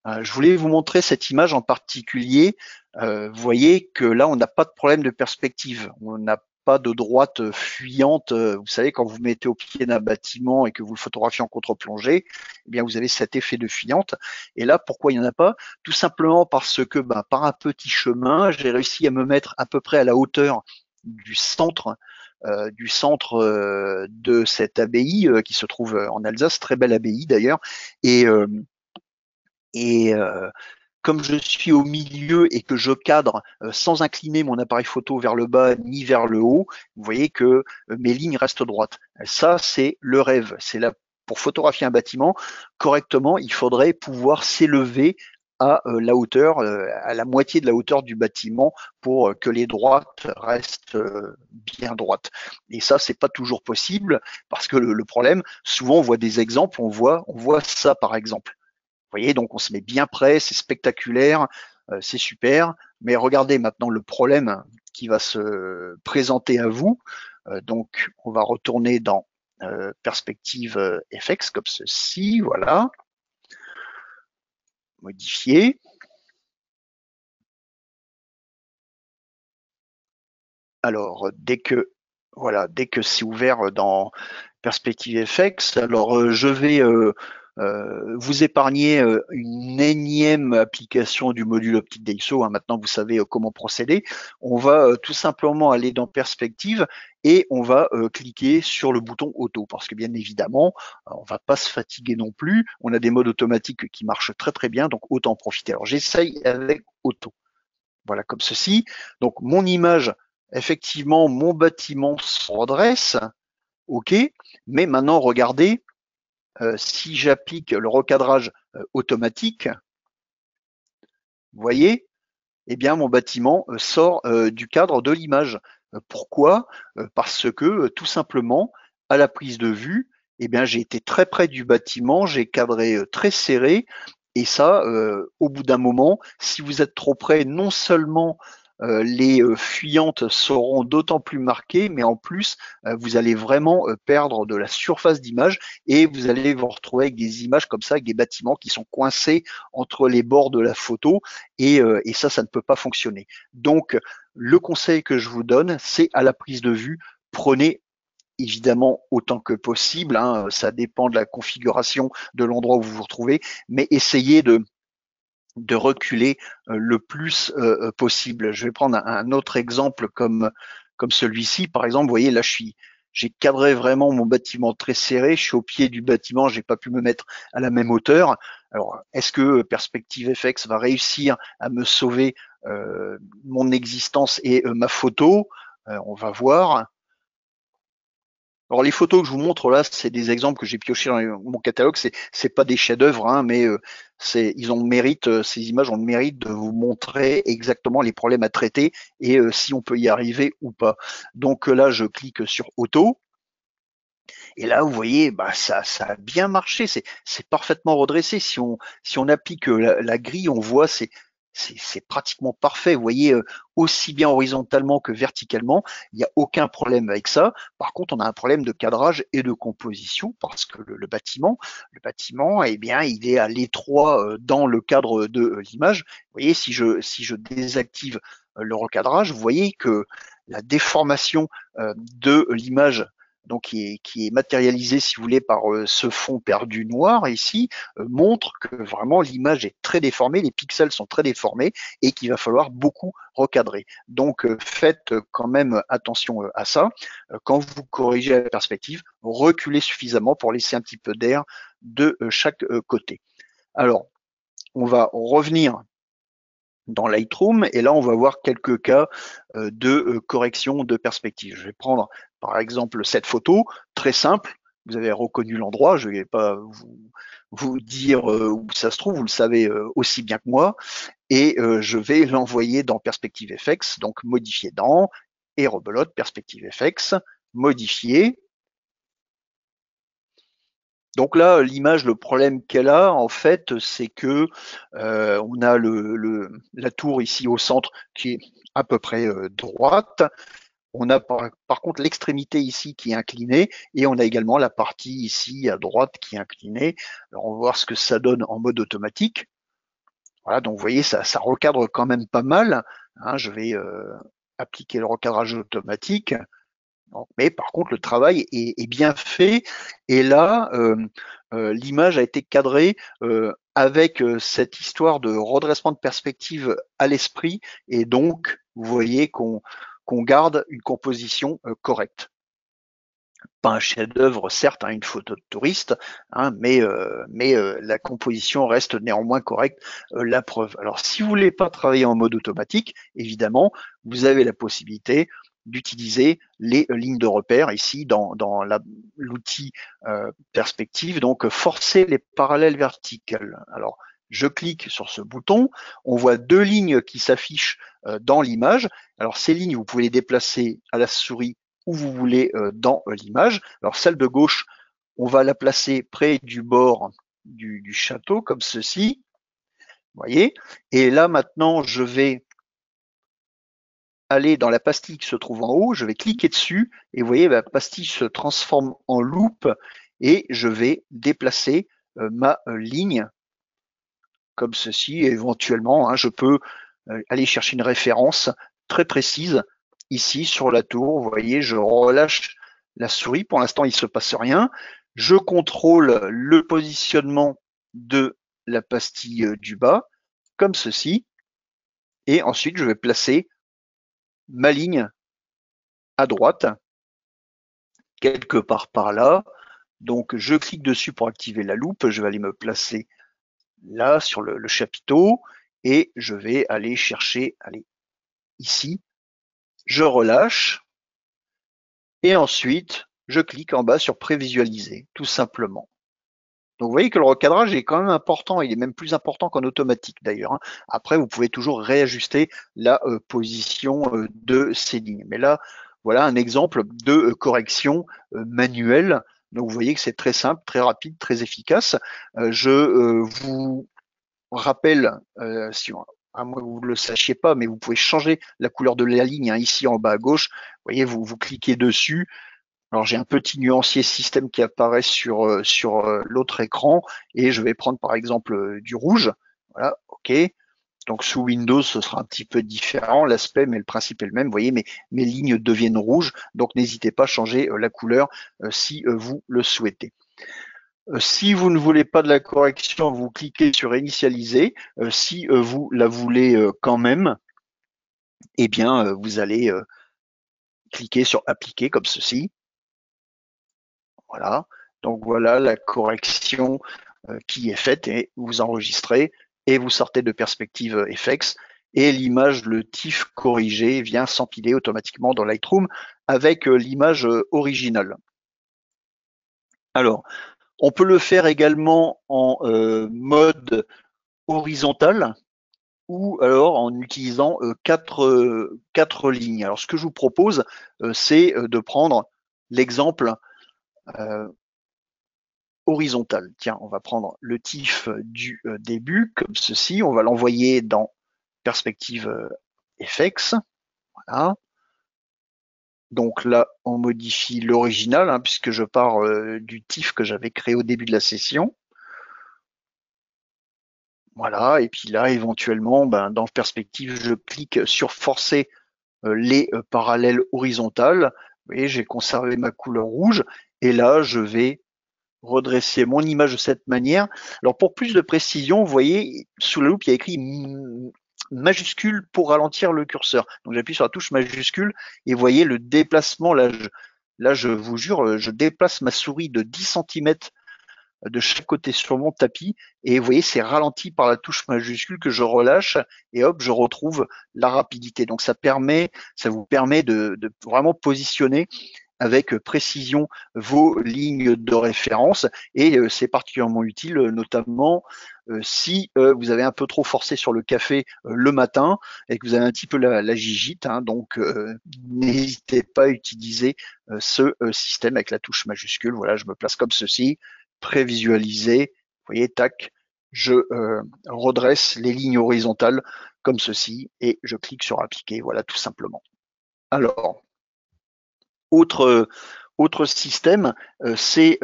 Je voulais vous montrer cette image en particulier. Vous voyez que là, on n'a pas de problème de perspective. On n'a pas de droite fuyante. Vous savez, quand vous mettez au pied d'un bâtiment et que vous le photographiez en contre-plongée, eh bien, vous avez cet effet de fuyante. Et là, pourquoi il n'y en a pas? Tout simplement parce que, par un petit chemin, j'ai réussi à me mettre à peu près à la hauteur du centre de cette abbaye qui se trouve en Alsace, très belle abbaye d'ailleurs. Et comme je suis au milieu et que je cadre sans incliner mon appareil photo vers le bas ni vers le haut, vous voyez que mes lignes restent droites. Ça, c'est le rêve. C'est là pour photographier un bâtiment correctement, il faudrait pouvoir s'élever à la hauteur, à la moitié de la hauteur du bâtiment pour que les droites restent bien droites. Et ça, c'est pas toujours possible parce que le problème, souvent on voit des exemples, on voit ça par exemple. Vous voyez, donc on se met bien près, c'est spectaculaire, c'est super. Mais regardez maintenant le problème qui va se présenter à vous. Donc, on va retourner dans perspective FX comme ceci, voilà. Modifier. Alors, dès que c'est ouvert dans perspective FX, alors je vais vous épargner une énième application du module optique DxO. Maintenant, vous savez comment procéder. On va tout simplement aller dans perspective et on va cliquer sur le bouton auto parce que bien évidemment, on va pas se fatiguer non plus. On a des modes automatiques qui marchent très très bien, donc autant en profiter. Alors j'essaye avec auto. Voilà, comme ceci. Donc mon image, effectivement, mon bâtiment se redresse. OK, mais maintenant regardez, si j'applique le recadrage automatique, vous voyez, eh bien mon bâtiment sort du cadre de l'image. Pourquoi? Parce que tout simplement, à la prise de vue, eh bien j'ai été très près du bâtiment, j'ai cadré très serré, et ça, au bout d'un moment, si vous êtes trop près, non seulement les fuyantes seront d'autant plus marquées, mais en plus, vous allez vraiment perdre de la surface d'image et vous allez vous retrouver avec des images comme ça, avec des bâtiments qui sont coincés entre les bords de la photo et ça ne peut pas fonctionner. Donc, le conseil que je vous donne, c'est à la prise de vue, prenez évidemment autant que possible, hein, ça dépend de la configuration de l'endroit où vous vous retrouvez, mais essayez de reculer le plus possible. Je vais prendre un autre exemple comme celui-ci. Par exemple, vous voyez, là, j'ai cadré vraiment mon bâtiment très serré. Je suis au pied du bâtiment, j'ai pas pu me mettre à la même hauteur. Alors, est-ce que Perspective FX va réussir à me sauver mon existence et ma photo? On va voir. Alors les photos que je vous montre là, c'est des exemples que j'ai piochés dans mon catalogue. C'est pas des chefs-d'œuvre, hein, mais ils ont le mérite, ces images ont le mérite de vous montrer exactement les problèmes à traiter et si on peut y arriver ou pas. Donc là, je clique sur Auto. Et là, vous voyez, bah ça a bien marché, c'est parfaitement redressé. Si on applique la grille, on voit c'est pratiquement parfait. Vous voyez, aussi bien horizontalement que verticalement, il n'y a aucun problème avec ça. Par contre, on a un problème de cadrage et de composition parce que le bâtiment, eh bien, il est à l'étroit dans le cadre de l'image. Vous voyez, si je désactive le recadrage, vous voyez que la déformation de l'image donc qui est matérialisé, si vous voulez, par ce fond perdu noir ici, montre que vraiment l'image est très déformée, les pixels sont très déformés et qu'il va falloir beaucoup recadrer. Donc faites quand même attention à ça. Quand vous corrigez la perspective, reculez suffisamment pour laisser un petit peu d'air de chaque côté. Alors, on va revenir dans Lightroom et là on va voir quelques cas de correction de perspective. Je vais prendre par exemple cette photo, très simple, vous avez reconnu l'endroit, je ne vais pas vous dire où ça se trouve, vous le savez aussi bien que moi, et je vais l'envoyer dans Perspective FX, donc modifier dans, et rebelote Perspective FX, modifier. Donc là, l'image, le problème qu'elle a, en fait, c'est que on a la tour ici au centre qui est à peu près droite. On a par contre l'extrémité ici qui est inclinée et on a également la partie ici à droite qui est inclinée. Alors on va voir ce que ça donne en mode automatique. Voilà, donc vous voyez, ça recadre quand même pas mal. Hein, je vais appliquer le recadrage automatique. Mais par contre, le travail est bien fait. Et là, l'image a été cadrée avec cette histoire de redressement de perspective à l'esprit. Et donc, vous voyez qu'on garde une composition correcte. Pas un chef-d'œuvre, certes, hein, une photo de touriste, hein, mais la composition reste néanmoins correcte. La preuve. Alors, si vous voulez pas travailler en mode automatique, évidemment, vous avez la possibilité d'utiliser les lignes de repère ici dans l'outil perspective, donc forcer les parallèles verticales. Alors, je clique sur ce bouton, on voit deux lignes qui s'affichent dans l'image. Alors, ces lignes, vous pouvez les déplacer à la souris où vous voulez dans l'image. Alors, celle de gauche, on va la placer près du bord du château, comme ceci. Vous voyez. Et là, maintenant, je vais aller dans la pastille qui se trouve en haut, je vais cliquer dessus et vous voyez, la pastille se transforme en loupe et je vais déplacer ma ligne comme ceci. Et éventuellement, hein, je peux aller chercher une référence très précise ici sur la tour. Vous voyez, je relâche la souris. Pour l'instant, il ne se passe rien. Je contrôle le positionnement de la pastille du bas comme ceci. Et ensuite, je vais placer ma ligne à droite, quelque part par là. Donc, je clique dessus pour activer la loupe. Je vais aller me placer là sur le chapiteau et je vais aller chercher, allez, ici. Je relâche et ensuite, je clique en bas sur prévisualiser, tout simplement. Donc, vous voyez que le recadrage est quand même important. Il est même plus important qu'en automatique d'ailleurs. Après, vous pouvez toujours réajuster la position de ces lignes. Mais là, voilà un exemple de correction manuelle. Donc, vous voyez que c'est très simple, très rapide, très efficace. Je vous rappelle, si à moins que vous ne le sachiez pas, mais vous pouvez changer la couleur de la ligne, hein, ici en bas à gauche. Vous voyez, vous cliquez dessus. Alors j'ai un petit nuancier système qui apparaît sur l'autre écran et je vais prendre par exemple du rouge. Voilà, ok. Donc sous Windows, ce sera un petit peu différent l'aspect, mais le principe est le même. Vous voyez, mes lignes deviennent rouges, donc n'hésitez pas à changer la couleur si vous le souhaitez. Si vous ne voulez pas de la correction, vous cliquez sur initialiser. Si vous la voulez quand même, eh bien vous allez cliquer sur appliquer comme ceci. Voilà. Donc voilà la correction qui est faite et vous enregistrez et vous sortez de perspective FX et l'image, le TIFF corrigé vient s'empiler automatiquement dans Lightroom avec l'image originale. Alors, on peut le faire également en mode horizontal ou alors en utilisant quatre lignes. Alors, ce que je vous propose, c'est de prendre l'exemple horizontal. Tiens, on va prendre le TIFF du début, comme ceci. On va l'envoyer dans perspective FX. Voilà. Donc là, on modifie l'original, hein, puisque je pars du TIFF que j'avais créé au début de la session. Voilà, et puis là, éventuellement, dans perspective, je clique sur forcer les parallèles horizontales. Vous voyez, j'ai conservé ma couleur rouge, et là, je vais redresser mon image de cette manière. Alors pour plus de précision, vous voyez, sous la loupe, il y a écrit majuscule pour ralentir le curseur. Donc j'appuie sur la touche majuscule et vous voyez le déplacement. Là, je vous jure, je déplace ma souris de 10 cm de chaque côté sur mon tapis et vous voyez, c'est ralenti par la touche majuscule que je relâche et hop, je retrouve la rapidité. Donc ça vous permet de vraiment positionner avec précision vos lignes de référence et c'est particulièrement utile notamment si vous avez un peu trop forcé sur le café le matin et que vous avez un petit peu la gigite, hein, donc n'hésitez pas à utiliser ce système avec la touche majuscule. Voilà, je me place comme ceci, prévisualiser, vous voyez, tac, je redresse les lignes horizontales comme ceci et je clique sur appliquer, voilà tout simplement. Alors, autre système, c'est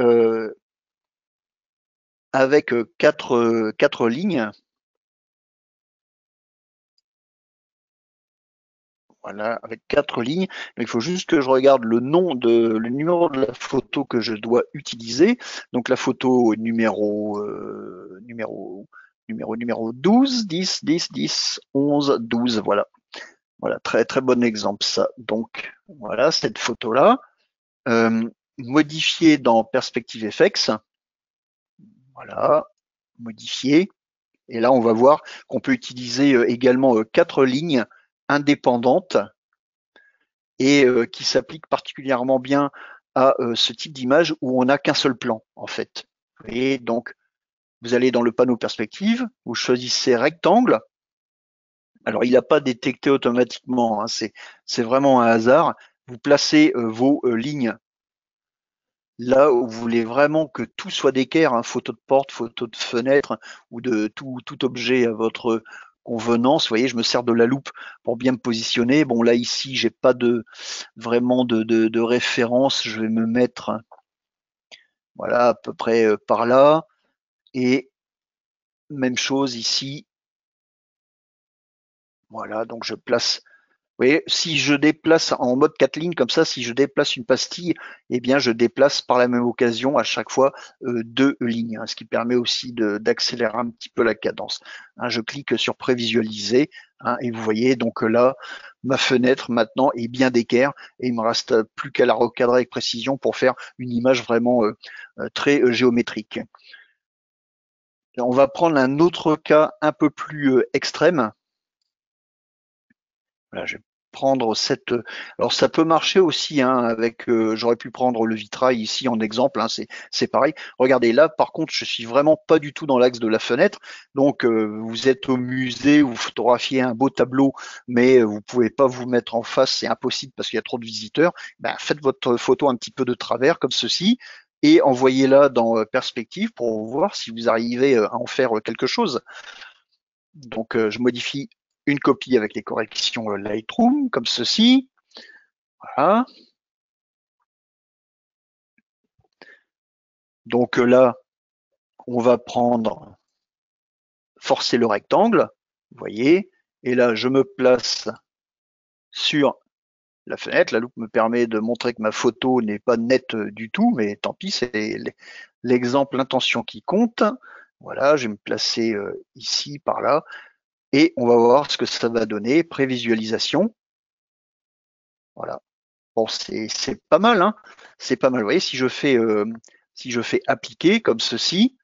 avec quatre lignes. Voilà, avec 4 lignes. Donc, il faut juste que je regarde le numéro de la photo que je dois utiliser. Donc la photo numéro 12, 10, 10, 10, 11, 12. Voilà. Voilà, très très bon exemple ça. Donc voilà cette photo-là. Modifier dans Perspective FX. Voilà, modifier. Et là, on va voir qu'on peut utiliser également 4 lignes indépendantes et qui s'appliquent particulièrement bien à ce type d'image où on n'a qu'un seul plan, en fait. Vous voyez, donc, vous allez dans le panneau perspective, vous choisissez rectangle. Alors, il n'a pas détecté automatiquement, hein, c'est vraiment un hasard. Vous placez vos lignes là où vous voulez vraiment que tout soit d'équerre, hein, photo de porte, photo de fenêtre ou de tout objet à votre convenance. Vous voyez, je me sers de la loupe pour bien me positionner. Bon, là, ici, j'ai pas vraiment de référence. Je vais me mettre, voilà, à peu près par là. Et même chose ici. Voilà, donc je place. Vous voyez, si je déplace en mode 4 lignes comme ça, si je déplace une pastille, eh bien je déplace par la même occasion à chaque fois 2 lignes, hein, ce qui permet aussi d'accélérer un petit peu la cadence. Hein, je clique sur prévisualiser hein, et vous voyez donc là ma fenêtre maintenant est bien d'équerre et il me reste plus qu'à la recadrer avec précision pour faire une image vraiment très géométrique. On va prendre un autre cas un peu plus extrême. Voilà, je vais prendre cette. Alors ça peut marcher aussi hein, avec. J'aurais pu prendre le vitrail ici en exemple. Hein, c'est pareil. Regardez là, par contre, je suis vraiment pas du tout dans l'axe de la fenêtre. Donc vous êtes au musée, vous photographiez un beau tableau, mais vous pouvez pas vous mettre en face. C'est impossible parce qu'il y a trop de visiteurs. Ben, faites votre photo un petit peu de travers comme ceci et envoyez-la dans perspective pour voir si vous arrivez à en faire quelque chose. Donc je modifie une copie avec les corrections Lightroom, comme ceci. Voilà. Donc là, on va forcer le rectangle, vous voyez, et là, je me place sur la fenêtre. La loupe me permet de montrer que ma photo n'est pas nette du tout, mais tant pis, c'est l'exemple, l'intention qui compte. Voilà, je vais me placer ici, par là, et on va voir ce que ça va donner. Prévisualisation. Voilà. Bon, c'est pas mal, hein. C'est pas mal. Vous voyez, si je fais appliquer comme ceci,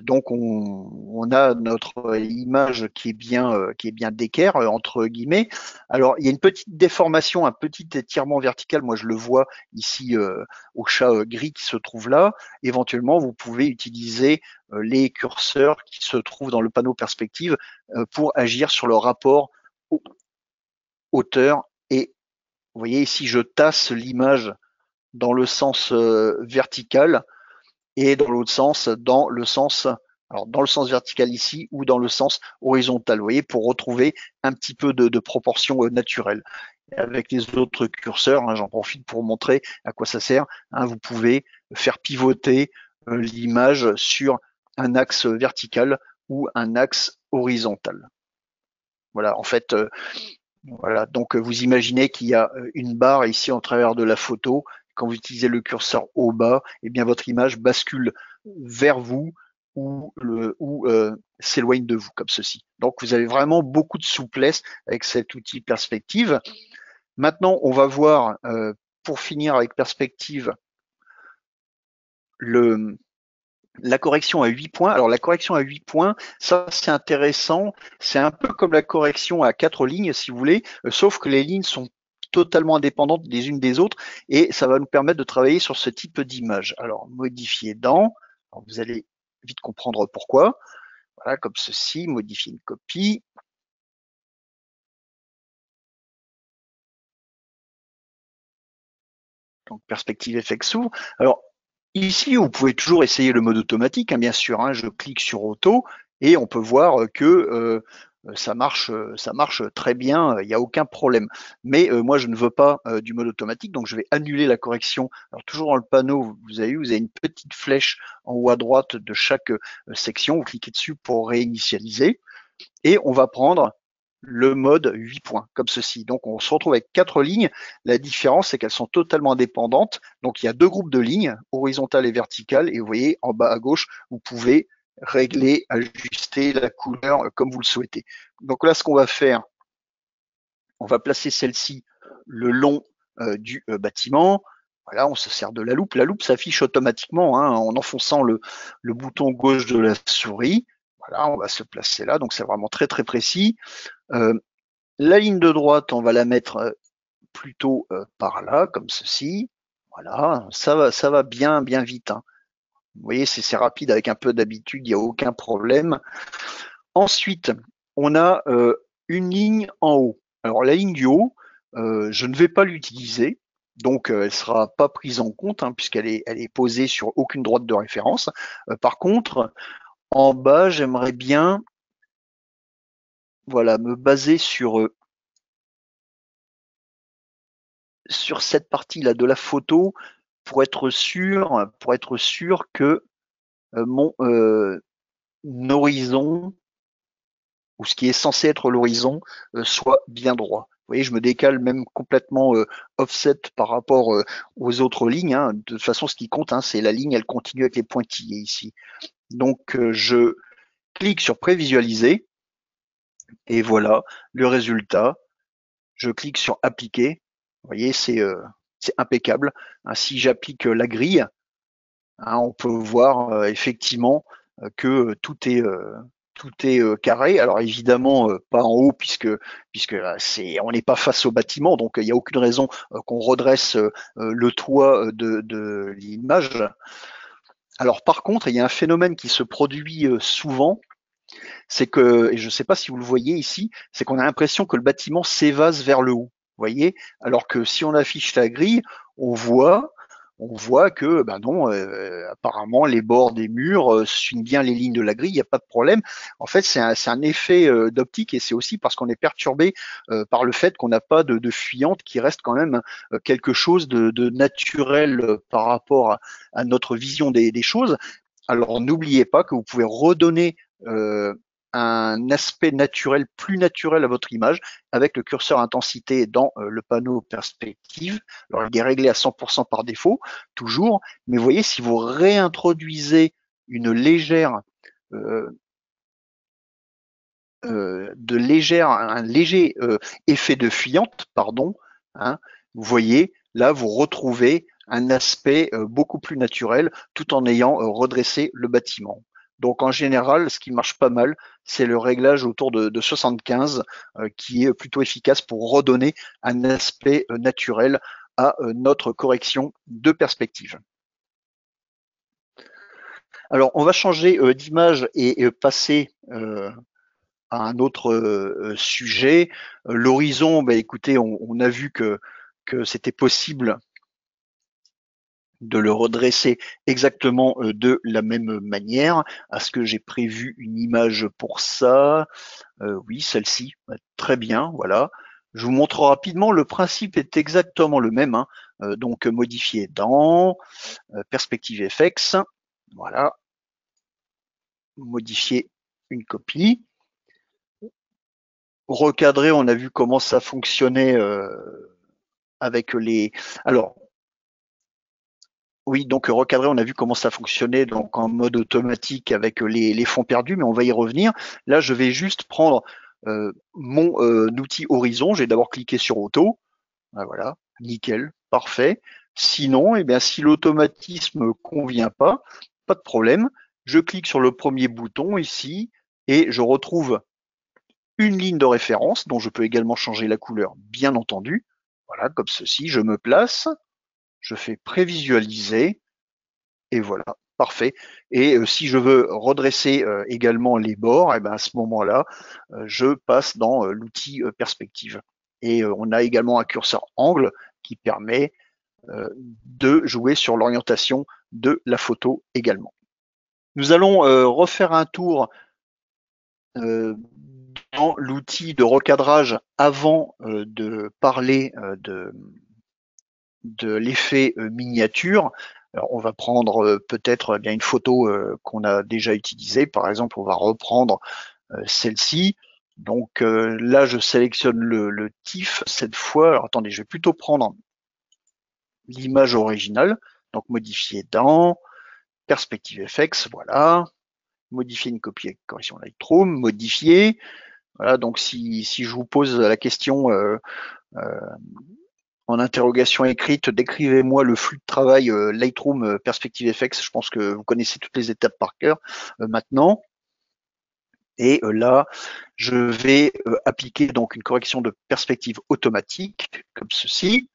donc on a notre image qui est bien d'équerre entre guillemets. Alors il y a une petite déformation, un petit étirement vertical. Moi je le vois ici au chat gris qui se trouve là. Éventuellement vous pouvez utiliser les curseurs qui se trouvent dans le panneau perspective pour agir sur le rapport hauteur et vous voyez ici je tasse l'image dans le sens vertical et dans l'autre sens, dans le sens vertical ici ou dans le sens horizontal, vous voyez, pour retrouver un petit peu de proportion naturelle. Avec les autres curseurs, hein, j'en profite pour montrer à quoi ça sert. Hein, vous pouvez faire pivoter l'image sur un axe vertical ou un axe horizontal. Voilà, en fait, voilà. Donc vous imaginez qu'il y a une barre ici en travers de la photo. Quand vous utilisez le curseur au bas, eh bien votre image bascule vers vous ou s'éloigne de vous comme ceci. Donc vous avez vraiment beaucoup de souplesse avec cet outil perspective. Maintenant, on va voir, pour finir avec perspective, la correction à 8 points. Alors la correction à 8 points, ça c'est intéressant. C'est un peu comme la correction à 4 lignes, si vous voulez, sauf que les lignes sont totalement indépendantes des unes des autres et ça va nous permettre de travailler sur ce type d'image. Alors modifier dans, alors, vous allez vite comprendre pourquoi. Voilà, comme ceci, modifier une copie. Donc perspective FX s'ouvre. Alors ici, vous pouvez toujours essayer le mode automatique, hein, bien sûr. Hein, je clique sur auto et on peut voir que ça marche très bien, il n'y a aucun problème. Mais moi, je ne veux pas du mode automatique, donc je vais annuler la correction. Alors toujours dans le panneau, vous avez une petite flèche en haut à droite de chaque section. Vous cliquez dessus pour réinitialiser et on va prendre le mode 8 points, comme ceci. Donc on se retrouve avec 4 lignes. La différence, c'est qu'elles sont totalement indépendantes. Donc il y a 2 groupes de lignes, horizontales et verticales. Et vous voyez, en bas à gauche, vous pouvez régler, ajuster la couleur comme vous le souhaitez. Donc là, ce qu'on va faire, on va placer celle-ci le long du bâtiment. Voilà, on se sert de la loupe. La loupe s'affiche automatiquement hein, en enfonçant le bouton gauche de la souris. Voilà, on va se placer là. Donc c'est vraiment très très précis. La ligne de droite, on va la mettre plutôt par là, comme ceci. Voilà, ça va bien vite. Hein. Vous voyez, c'est rapide avec un peu d'habitude, il n'y a aucun problème. Ensuite, on a une ligne en haut. Alors la ligne du haut, je ne vais pas l'utiliser, donc elle ne sera pas prise en compte hein, puisqu'elle est posée sur aucune droite de référence. Par contre, en bas, j'aimerais bien voilà, me baser sur cette partie-là de la photo pour être sûr que mon horizon ou ce qui est censé être l'horizon soit bien droit. Vous voyez, je me décale même complètement offset par rapport aux autres lignes. Hein. De toute façon, ce qui compte, hein, c'est la ligne, elle continue avec les pointillés ici. Donc, je clique sur prévisualiser et voilà le résultat. Je clique sur appliquer. Vous voyez, c'est impeccable. Hein, si j'applique la grille, hein, on peut voir effectivement que tout est carré. Alors évidemment pas en haut puisque on n'est pas face au bâtiment, donc il n'y a aucune raison qu'on redresse le toit de l'image. Alors par contre, il y a un phénomène qui se produit souvent, c'est que, et je ne sais pas si vous le voyez ici, c'est qu'on a l'impression que le bâtiment s'évase vers le haut. Vous voyez, alors que si on affiche la grille, on voit on voit que ben non, apparemment les bords des murs suivent bien les lignes de la grille, il n'y a pas de problème. En fait, c'est un effet d'optique et c'est aussi parce qu'on est perturbé par le fait qu'on n'a pas de fuyante qui reste quand même quelque chose de naturel par rapport à notre vision des choses. Alors n'oubliez pas que vous pouvez redonner un aspect naturel, plus naturel à votre image avec le curseur intensité dans le panneau perspective. Alors il est réglé à 100% par défaut, toujours, mais vous voyez, si vous réintroduisez une légère un léger effet de fuyante, pardon, hein, vous voyez, là vous retrouvez un aspect beaucoup plus naturel tout en ayant redressé le bâtiment. Donc en général, ce qui marche pas mal, c'est le réglage autour de 75 qui est plutôt efficace pour redonner un aspect naturel à notre correction de perspective. Alors on va changer d'image et passer à un autre sujet. L'horizon, bah, écoutez, on a vu que c'était possible de le redresser exactement de la même manière. Est-ce que j'ai prévu une image pour ça? Oui, celle-ci, très bien, voilà. Je vous montre rapidement, le principe est exactement le même, hein. Donc modifier dans Perspective FX, voilà, modifier une copie. Recadrer, on a vu comment ça fonctionnait avec les. Alors, oui, donc recadrer, on a vu comment ça fonctionnait donc en mode automatique avec les fonds perdus, mais on va y revenir. Là, je vais juste prendre mon outil Horizon. J'ai d'abord cliqué sur Auto. Ah, voilà, nickel, parfait. Sinon, eh bien, si l'automatisme convient pas de problème. Je clique sur le premier bouton ici et je retrouve une ligne de référence dont je peux également changer la couleur, bien entendu. Voilà, comme ceci, je me place, je fais prévisualiser et voilà, parfait. Et si je veux redresser également les bords, et ben à ce moment-là, je passe dans l'outil perspective. Et on a également un curseur angle qui permet de jouer sur l'orientation de la photo également. Nous allons refaire un tour dans l'outil de recadrage avant de parler de l'effet miniature. Alors, on va prendre peut-être bien une photo qu'on a déjà utilisée. Par exemple, on va reprendre celle-ci. Donc là, je sélectionne le TIFF cette fois. Alors attendez, je vais plutôt prendre l'image originale. Donc modifier dans Perspective FX, voilà. Modifier une copie avec correction Lightroom, modifier. Voilà, donc si je vous pose la question en interrogation écrite, décrivez-moi le flux de travail Lightroom Perspective FX, je pense que vous connaissez toutes les étapes par cœur maintenant. Et là, je vais appliquer donc une correction de perspective automatique, comme ceci.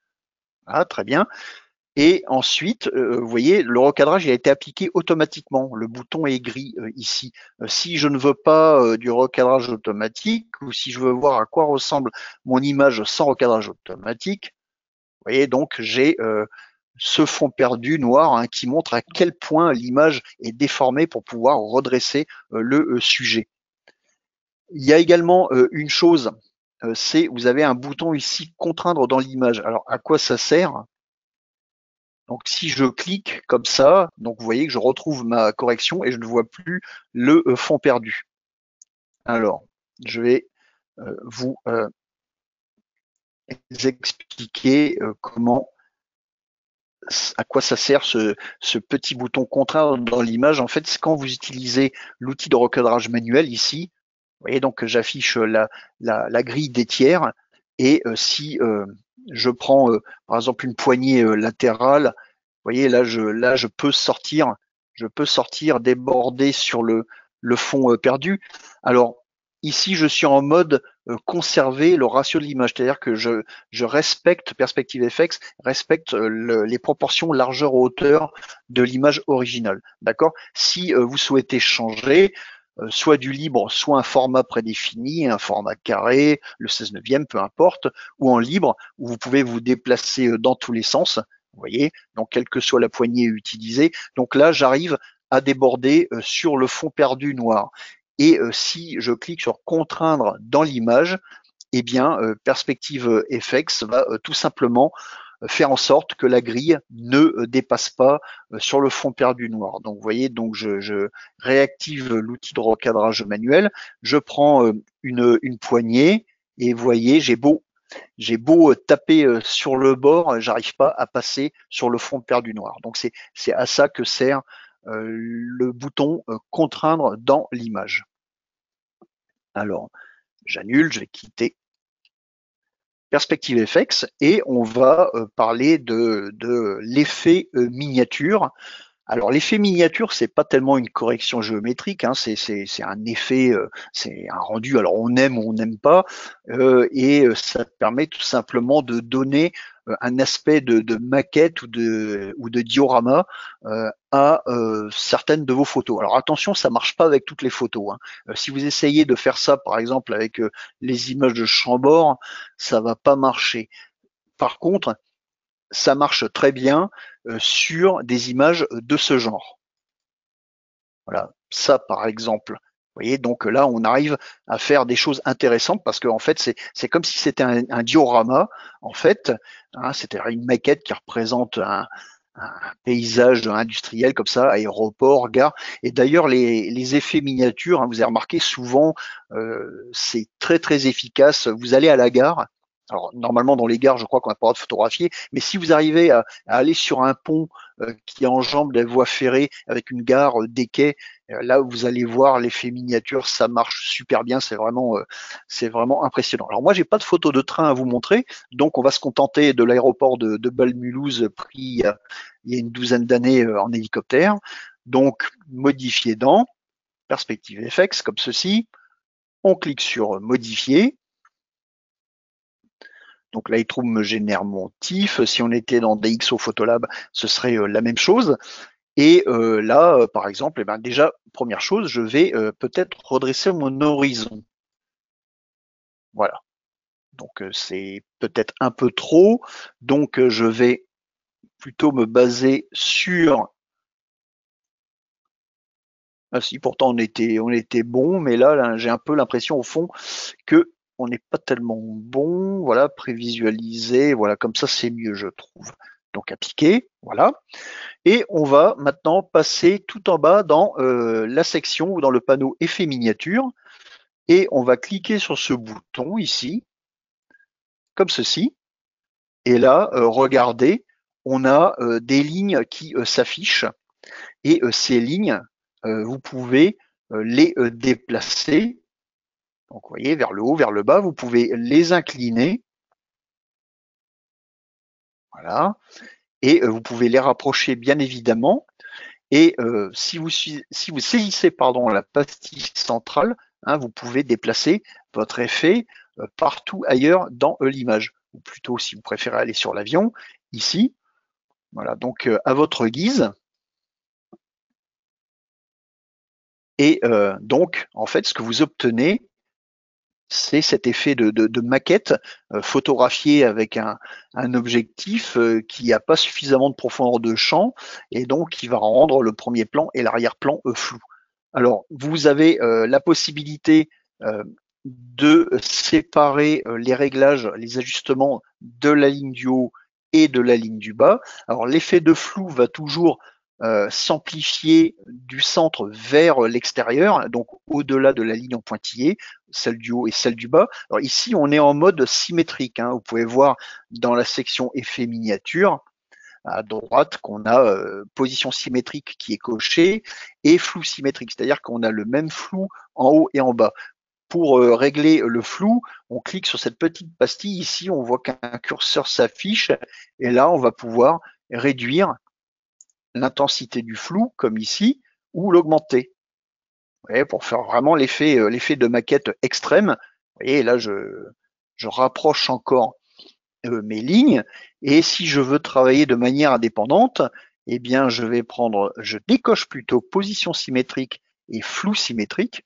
Ah, très bien. Et ensuite, vous voyez, le recadrage il a été appliqué automatiquement. Le bouton est gris ici. Si je ne veux pas du recadrage automatique ou si je veux voir à quoi ressemble mon image sans recadrage automatique, vous voyez, donc j'ai ce fond perdu noir hein, qui montre à quel point l'image est déformée pour pouvoir redresser le sujet. Il y a également une chose, c'est vous avez un bouton ici contraindre dans l'image. Alors à quoi ça sert? Donc si je clique comme ça, donc vous voyez que je retrouve ma correction et je ne vois plus le fond perdu. Alors, je vais vous expliquer comment, à quoi ça sert ce petit bouton contraint dans l'image. En fait, c'est quand vous utilisez l'outil de recadrage manuel ici. Vous voyez donc que j'affiche la grille des tiers et si je prends par exemple une poignée latérale, vous voyez là je peux sortir, déborder sur le fond perdu. Alors ici je suis en mode conserver le ratio de l'image, c'est-à-dire que je respecte Perspective FX, respecte les proportions largeur-hauteur de l'image originale. D'accord? Si vous souhaitez changer, soit du libre, soit un format prédéfini, un format carré, le 16 neuvième, peu importe, ou en libre, où vous pouvez vous déplacer dans tous les sens. Vous voyez, donc quelle que soit la poignée utilisée. Donc là, j'arrive à déborder sur le fond perdu noir. Et si je clique sur contraindre dans l'image, eh bien, Perspective FX va tout simplement faire en sorte que la grille ne dépasse pas sur le fond perdu noir. Donc, vous voyez, donc je réactive l'outil de recadrage manuel, je prends une poignée et vous voyez, j'ai beau taper sur le bord, j'arrive pas à passer sur le fond perdu noir. Donc, c'est à ça que sert le bouton contraindre dans l'image. Alors, j'annule, je vais quitter Perspective FX et on va parler de l'effet miniature. Alors l'effet miniature, c'est pas tellement une correction géométrique, hein, c'est un effet, c'est un rendu. Alors on aime ou on n'aime pas, et ça permet tout simplement de donner un aspect de maquette ou de diorama à certaines de vos photos. Alors attention, ça marche pas avec toutes les photos, hein. Si vous essayez de faire ça, par exemple avec les images de Chambord, ça va pas marcher. Par contre, ça marche très bien sur des images de ce genre. Voilà, ça par exemple. Vous voyez, donc là, on arrive à faire des choses intéressantes parce que en fait, c'est comme si c'était un diorama, en fait, hein, c'était une maquette qui représente un paysage industriel comme ça, aéroport, gare. Et d'ailleurs, les effets miniatures, hein, vous avez remarqué souvent, c'est très très efficace. Vous allez à la gare. Alors normalement dans les gares, je crois qu'on n'a pas le droit de photographier, mais si vous arrivez à aller sur un pont qui enjambe la voie ferrée avec une gare, des quais, là vous allez voir l'effet miniature, ça marche super bien, c'est vraiment impressionnant. Alors moi j'ai pas de photo de train à vous montrer, donc on va se contenter de l'aéroport de Bâle-Mulhouse pris il y a une douzaine d'années en hélicoptère. Donc modifier dans Perspective FX comme ceci, on clique sur modifier. Donc Lightroom me génère mon TIFF. Si on était dans DxO Photolab, ce serait la même chose. Et là, par exemple, eh ben, déjà, première chose, je vais peut-être redresser mon horizon. Voilà. Donc c'est peut-être un peu trop. Donc je vais plutôt me baser sur. Ah si, pourtant on était bon, mais là j'ai un peu l'impression au fond que on n'est pas tellement bon. Voilà, prévisualiser, voilà, comme ça c'est mieux, je trouve. Donc appliquer, voilà. Et on va maintenant passer tout en bas dans la section ou dans le panneau effet miniature. Et on va cliquer sur ce bouton ici, comme ceci. Et là, regardez, on a des lignes qui s'affichent. Et ces lignes, vous pouvez les déplacer. Donc, vous voyez, vers le haut, vers le bas, vous pouvez les incliner. Voilà. Et vous pouvez les rapprocher, bien évidemment. Et si vous saisissez la pastille centrale, hein, vous pouvez déplacer votre effet partout ailleurs dans l'image. Ou plutôt, si vous préférez aller sur l'avion, ici. Voilà, donc à votre guise. Et donc, en fait, ce que vous obtenez, c'est cet effet de maquette photographiée avec un objectif qui n'a pas suffisamment de profondeur de champ et donc qui va rendre le premier plan et l'arrière-plan flou. Alors, vous avez la possibilité de séparer les réglages, les ajustements de la ligne du haut et de la ligne du bas. Alors, l'effet de flou va toujours s'amplifier du centre vers l'extérieur, donc au-delà de la ligne en pointillé, celle du haut et celle du bas. Alors ici, on est en mode symétrique, hein. Vous pouvez voir dans la section effet miniature, à droite qu'on a position symétrique qui est cochée et flou symétrique, c'est-à-dire qu'on a le même flou en haut et en bas. Pour régler le flou, on clique sur cette petite pastille. Ici, on voit qu'un curseur s'affiche et là, on va pouvoir réduire l'intensité du flou, comme ici, ou l'augmenter. Pour faire vraiment l'effet de maquette extrême. Vous voyez, là, je rapproche encore mes lignes. Et si je veux travailler de manière indépendante, eh bien, je décoche plutôt position symétrique et flou symétrique.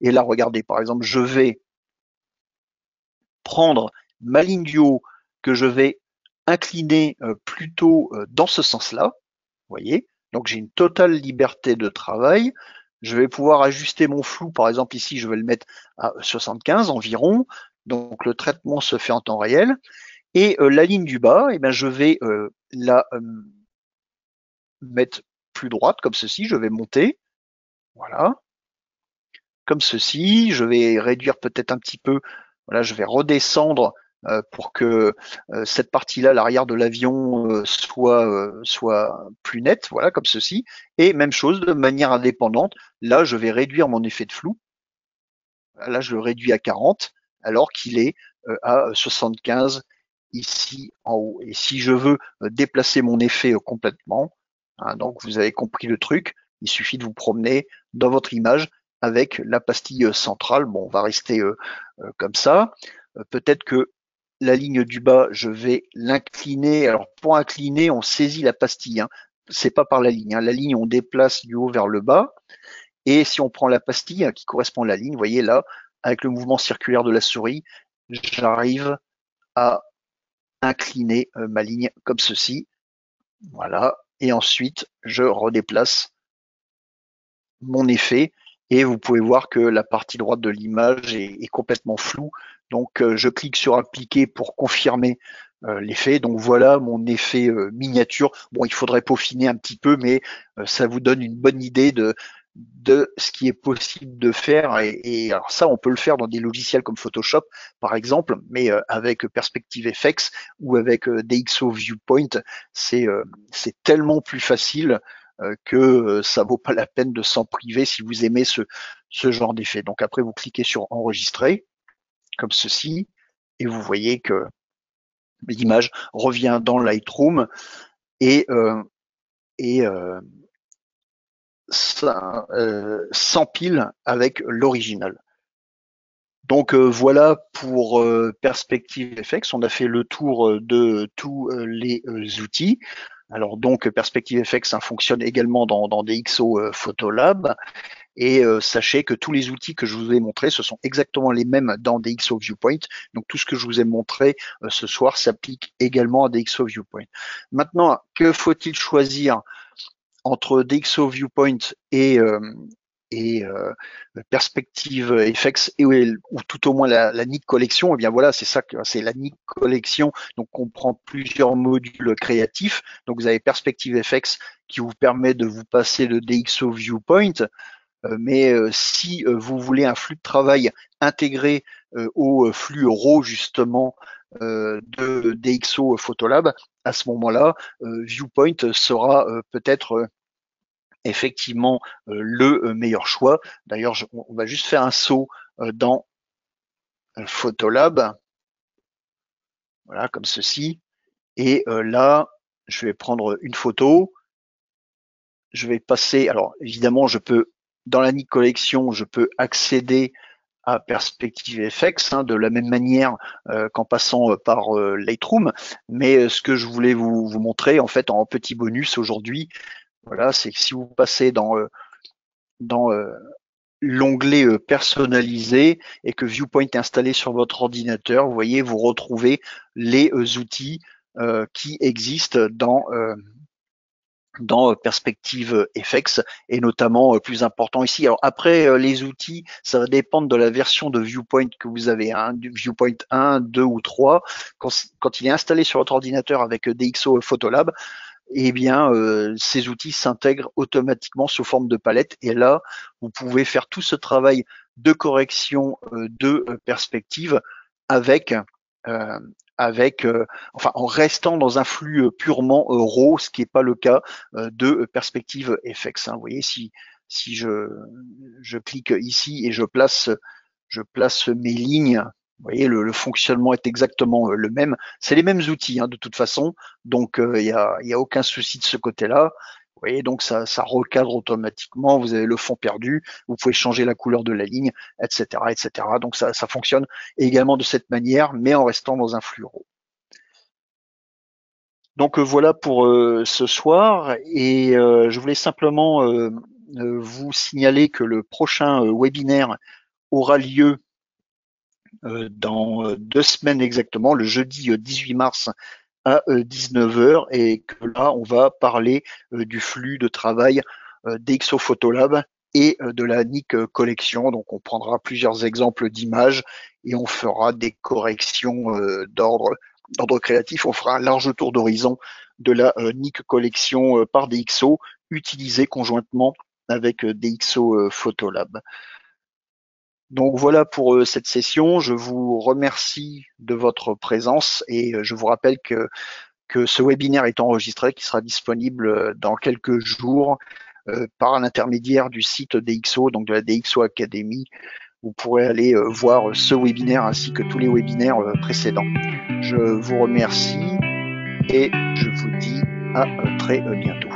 Et là, regardez, par exemple, je vais prendre ma ligne du haut que je vais incliner plutôt dans ce sens-là, vous voyez. Donc j'ai une totale liberté de travail. Je vais pouvoir ajuster mon flou, par exemple ici je vais le mettre à 75 environ, donc le traitement se fait en temps réel. Et la ligne du bas, eh bien, je vais la mettre plus droite comme ceci, je vais monter, voilà, comme ceci, je vais réduire peut-être un petit peu, voilà, je vais redescendre pour que cette partie-là, l'arrière de l'avion, soit plus nette, voilà, comme ceci. Et même chose, de manière indépendante, là, je vais réduire mon effet de flou. Là, je le réduis à 40, alors qu'il est à 75 ici en haut. Et si je veux déplacer mon effet complètement, hein, donc vous avez compris le truc, il suffit de vous promener dans votre image avec la pastille centrale. Bon, on va rester comme ça. Peut-être que la ligne du bas, je vais l'incliner. Alors pour incliner, on saisit la pastille. Hein. C'est pas par la ligne. Hein. La ligne, on déplace du haut vers le bas. Et si on prend la pastille hein, qui correspond à la ligne, vous voyez là, avec le mouvement circulaire de la souris, j'arrive à incliner ma ligne comme ceci. Voilà. Et ensuite, je redéplace mon effet et vous pouvez voir que la partie droite de l'image est complètement floue. Donc, je clique sur appliquer pour confirmer l'effet. Donc voilà mon effet miniature. Bon, il faudrait peaufiner un petit peu, mais ça vous donne une bonne idée de ce qui est possible de faire. Et alors ça, on peut le faire dans des logiciels comme Photoshop, par exemple, mais avec Perspective FX ou avec DxO Viewpoint, c'est tellement plus facile que ça vaut pas la peine de s'en priver si vous aimez ce genre d'effet. Donc après, vous cliquez sur enregistrer, comme ceci, et vous voyez que l'image revient dans Lightroom et s'empile avec l'original. Donc voilà pour Perspective FX, on a fait le tour de tous les outils. Alors donc Perspective FX hein, fonctionne également dans DxO Photolab. Et sachez que tous les outils que je vous ai montrés, ce sont exactement les mêmes dans DxO Viewpoint. Donc tout ce que je vous ai montré ce soir s'applique également à DxO Viewpoint. Maintenant, que faut-il choisir entre DxO Viewpoint et Perspective FX ou tout au moins la Nik Collection? Eh bien voilà, c'est ça, c'est la Nik Collection. Donc on prend plusieurs modules créatifs. Donc vous avez Perspective FX qui vous permet de vous passer de DxO Viewpoint. Mais si vous voulez un flux de travail intégré au flux RAW justement de DxO Photolab, à ce moment-là, Viewpoint sera peut-être effectivement le meilleur choix. D'ailleurs, on va juste faire un saut dans Photolab, voilà, comme ceci. Et là, je vais prendre une photo. Je vais passer, alors évidemment, je peux, dans la Nik Collection, je peux accéder à Perspective FX hein, de la même manière qu'en passant par Lightroom. Mais ce que je voulais vous montrer en fait en petit bonus aujourd'hui, voilà, c'est que si vous passez dans l'onglet personnalisé et que Viewpoint est installé sur votre ordinateur, vous voyez, vous retrouvez les outils qui existent dans Perspective FX et notamment plus important ici. Alors après les outils, ça va dépendre de la version de Viewpoint que vous avez, hein, du Viewpoint 1, 2 ou 3. Quand il est installé sur votre ordinateur avec DxO Photolab, eh bien ces outils s'intègrent automatiquement sous forme de palette et là vous pouvez faire tout ce travail de correction de perspective avec enfin en restant dans un flux purement RAW, ce qui n'est pas le cas de Perspective FX. Hein. Vous voyez, si je clique ici et je place mes lignes, vous voyez, le fonctionnement est exactement le même. C'est les mêmes outils hein, de toute façon, donc il y a aucun souci de ce côté-là. Vous voyez, donc ça recadre automatiquement. Vous avez le fond perdu, vous pouvez changer la couleur de la ligne, etc., etc. Donc ça fonctionne également de cette manière, mais en restant dans un flux RAW. Donc voilà pour ce soir, et je voulais simplement vous signaler que le prochain webinaire aura lieu dans 2 semaines exactement, le jeudi 18 mars à 19h et que là, on va parler du flux de travail d'XO Photolab et de la Nik Collection. Donc, on prendra plusieurs exemples d'images et on fera des corrections d'ordre créatif. On fera un large tour d'horizon de la Nik Collection par DxO utilisée conjointement avec DxO Photolab. Donc voilà pour cette session. Je vous remercie de votre présence et je vous rappelle que ce webinaire est enregistré, qui sera disponible dans quelques jours par l'intermédiaire du site DxO, donc de la DxO Academy. Vous pourrez aller voir ce webinaire ainsi que tous les webinaires précédents. Je vous remercie et je vous dis à très bientôt.